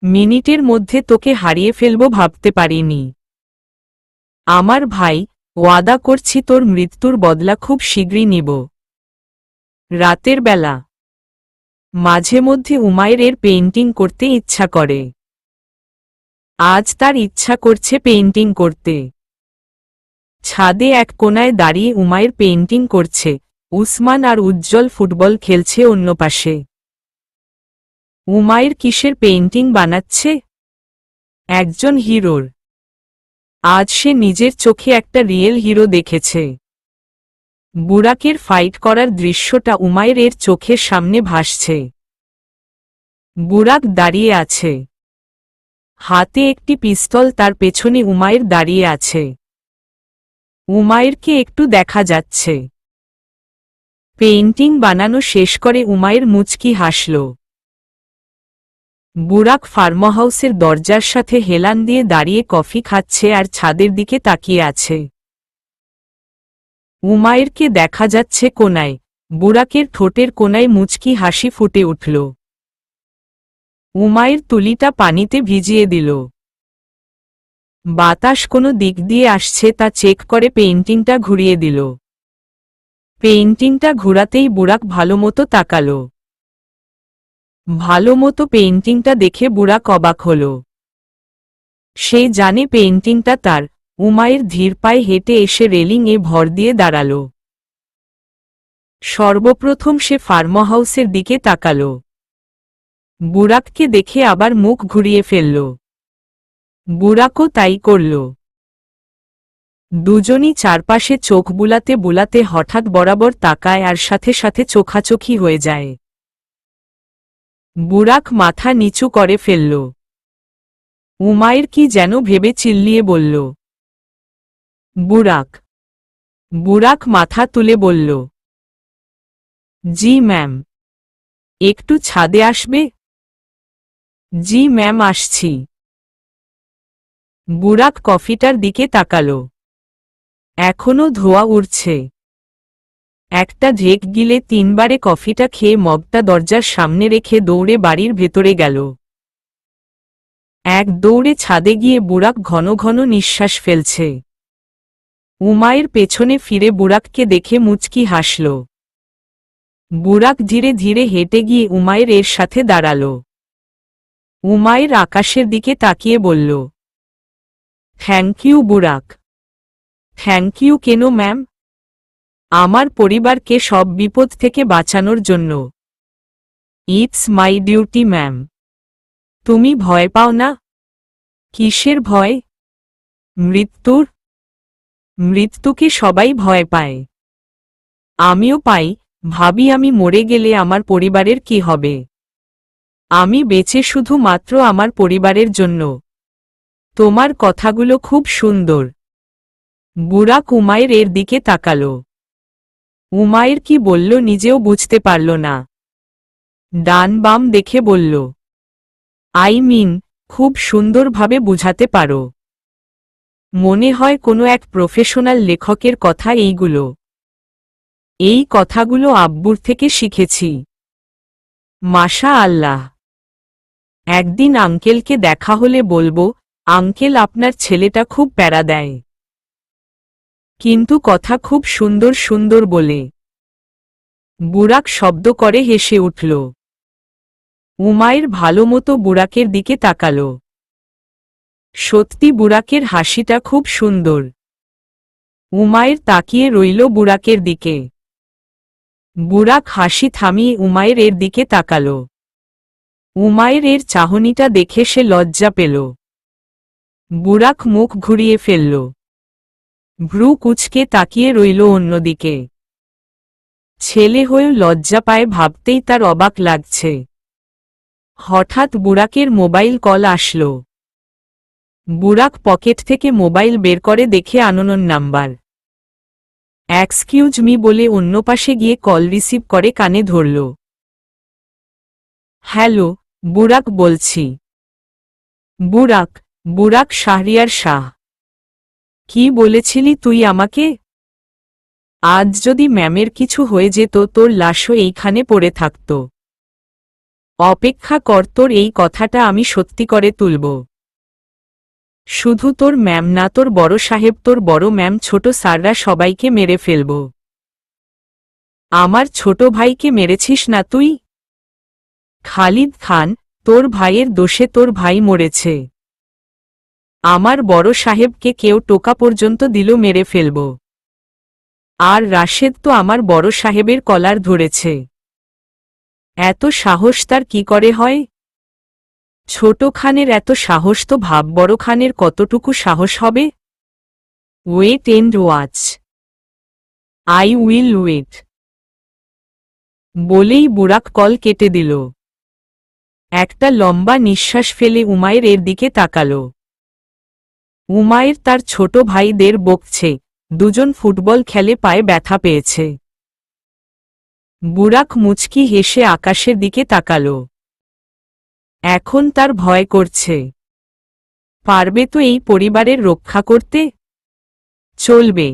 মিনিটের মধ্যে তোকে হারিয়ে ফেলব ভাবতে পারিনি। আমার ভাই, ওয়াদা করছি তোর মৃত্যুর বদলা খুব শীঘ্রই নিব। রাতের বেলা মাঝে মধ্যে উমায়ের পেইন্টিং করতে ইচ্ছা করে। আজ তার ইচ্ছা করছে পেইন্টিং করতে। ছাদে এক কোনায় দাঁড়িয়ে উমায়ের পেইন্টিং করছে, উসমান আর উজ্জ্বল ফুটবল খেলছে অন্য পাশে। উমায়ের কিসের পেইন্টিং বানাচ্ছে? একজন হিরোর। আজ সে নিজের চোখে একটা রিয়েল হিরো দেখেছে। বুরাকের ফাইট করার দৃশ্যটা উমায়ের চোখের সামনে ভাসছে। বুরাক দাঁড়িয়ে আছে, হাতে একটি পিস্তল, তার পেছনে উমায়ের দাঁড়িয়ে আছে। উমায়েরকে একটু দেখা যাচ্ছে। পেইন্টিং বানানো শেষ করে উমায়ের মুচকি হাসল। বুরাক ফার্মহাউসের দরজার সাথে হেলান দিয়ে দাঁড়িয়ে কফি খাচ্ছে আর ছাদের দিকে তাকিয়ে আছে। উমায়েরকে দেখা যাচ্ছে কোনায়। বুরাকের ঠোঁটের কোনায় মুচকি হাসি ফুটে উঠল। উমায়ের তুলিটা পানিতে ভিজিয়ে দিল। বাতাস কোনো দিক দিয়ে আসছে তা চেক করে পেইন্টিংটা ঘুরিয়ে দিল। পেইন্টিংটা ঘুরাতেই বুরাক ভালোমতো তাকাল। ভালোমতো পেইন্টিংটা দেখে বুরাক অবাক হল। সে জানে পেইন্টিংটা তার। উমায়ের ধীর পায়ে হেঁটে এসে রেলিংয়ে ভর দিয়ে দাঁড়াল। সর্বপ্রথম সে ফার্মহাউসের দিকে তাকাল। বুরাককে দেখে আবার মুখ ঘুরিয়ে ফেলল। বুরাকও তাই করল। দুজনই চারপাশে চোখ বুলাতে বুলাতে হঠাৎ বরাবর তাকায় আর সাথে সাথে চোখাচোখি হয়ে যায়। বুরাক মাথা নিচু করে ফেলল। উমায়ের কি যেন ভেবে চিল্লিয়ে বলল, বুরাক। বুরাক মাথা তুলে বলল, জি ম্যাম। একটু ছাদে আসবে? জি ম্যাম, আসছি। বুরাক কফিটার দিকে তাকালো। এখনো ধোঁয়া উড়ছে। একটা ঢেক গিলে 3বারে কফিটা খেয়ে মগটা দরজার সামনে রেখে দৌড়ে বাড়ির ভেতরে গেল। এক দৌড়ে ছাদে গিয়ে বুরাক ঘন ঘন নিঃশ্বাস ফেলছে। উমায়ের পেছনে ফিরে বুরাককে দেখে মুচকি হাসল। বুরাক ধীরে ধীরে হেঁটে গিয়ে উমায়ের এর সাথে দাঁড়াল। উমায়ের আকাশের দিকে তাকিয়ে বলল, thank you Burak. Thank you কেন ম্যাম? আমার পরিবারকে সব বিপদ থেকে বাঁচানোর জন্য। It's my duty ma'am. তুমি ভয় পাও না? কিসের ভয়? মৃত্যুর। মৃত্যুকে সবাই ভয় পায়। আমিও পাই। ভাবি আমি মরে গেলে আমার পরিবারের কি হবে। আমি বেঁচে শুধুমাত্র আমার পরিবারের জন্য। তোমার কথাগুলো খুব সুন্দর। বুরাক উমায়ের এর দিকে তাকাল। উমায়ের কি বলল নিজেও বুঝতে পারল না। ডান বাম দেখে বলল, আই মিন, খুব সুন্দরভাবে বুঝাতে পারো। মনে হয় কোনো এক প্রফেশনাল লেখকের কথা এইগুলো। এই কথাগুলো আব্বুর থেকে শিখেছি। মাশা আল্লাহ। একদিন আঙ্কেলকে দেখা হলে বলবো, আঙ্কেল আপনার ছেলেটা খুব প্যারা দেয়। কিন্তু কথা খুব সুন্দর সুন্দর বলে। বুরাক শব্দ করে হেসে উঠল। উমায়ের ভালোমতো বুরাকের দিকে তাকাল। সত্যি বুরাকের হাসিটা খুব সুন্দর। উমায়ের তাকিয়ে রইল বুরাকের দিকে। বুরাক হাসি থামিয়ে উমায়ের এর দিকে তাকাল। উমায়ের এর চাহনিটা দেখে সে লজ্জা পেল। বুরাক মুখ ঘুরিয়ে ফেলল। ভ্রু কুঁচকে তাকিয়ে রইল অন্যদিকে। ছেলে হয়েও লজ্জা পায় ভাবতেই তার অবাক লাগছে। হঠাৎ বুরাকের মোবাইল কল আসল। বুরাক পকেট থেকে মোবাইল বের করে দেখে আননোন নাম্বার। এক্সকিউজ মি বলে অন্য পাশে গিয়ে কল রিসিভ করে কানে ধরল। হ্যালো, বুরাক বলছি। বুরাক? বুরাক শাহরিয়ার শাহ। কি বলেছিলি তুই আমাকে? আজ যদি ম্যামের কিছু হয়ে যেত তোর লাশও এইখানে পড়ে থাকত। অপেক্ষা কর, তোর এই কথাটা আমি সত্যি করে তুলব। শুধু তোর ম্যাম না, তোর বড় সাহেব, তোর বড় ম্যাম, ছোট স্যাররা সবাইকে মেরে ফেলব। আমার ছোট ভাইকে মেরেছিস না তুই? খালিদ খান, তোর ভাইয়ের দোষে তোর ভাই মরেছে। আমার বড় সাহেবকে কেউ টোকা পর্যন্ত দিল মেরে ফেলব। আর রাশেদ তো আমার বড় সাহেবের কলার ধরেছে। এত সাহস তার কি করে হয়? ছোট খানের এত সাহস তো ভাব বড় খানের কতটুকু সাহস হবে। Wait and watch. I will wait. বলেই বুরাক কল কেটে দিল। একটা লম্বা নিঃশ্বাস ফেলে উমায়ের এর দিকে তাকাল। উমায়ের তার ছোট ভাইদের বকছে, দুজন ফুটবল খেলে পায়ে ব্যথা পেয়েছে। বুরাক মুচকি হেসে আকাশের দিকে তাকাল। এখন তার ভয় করছে। পারবে তো এই পরিবারের রক্ষা করতে? চলবে।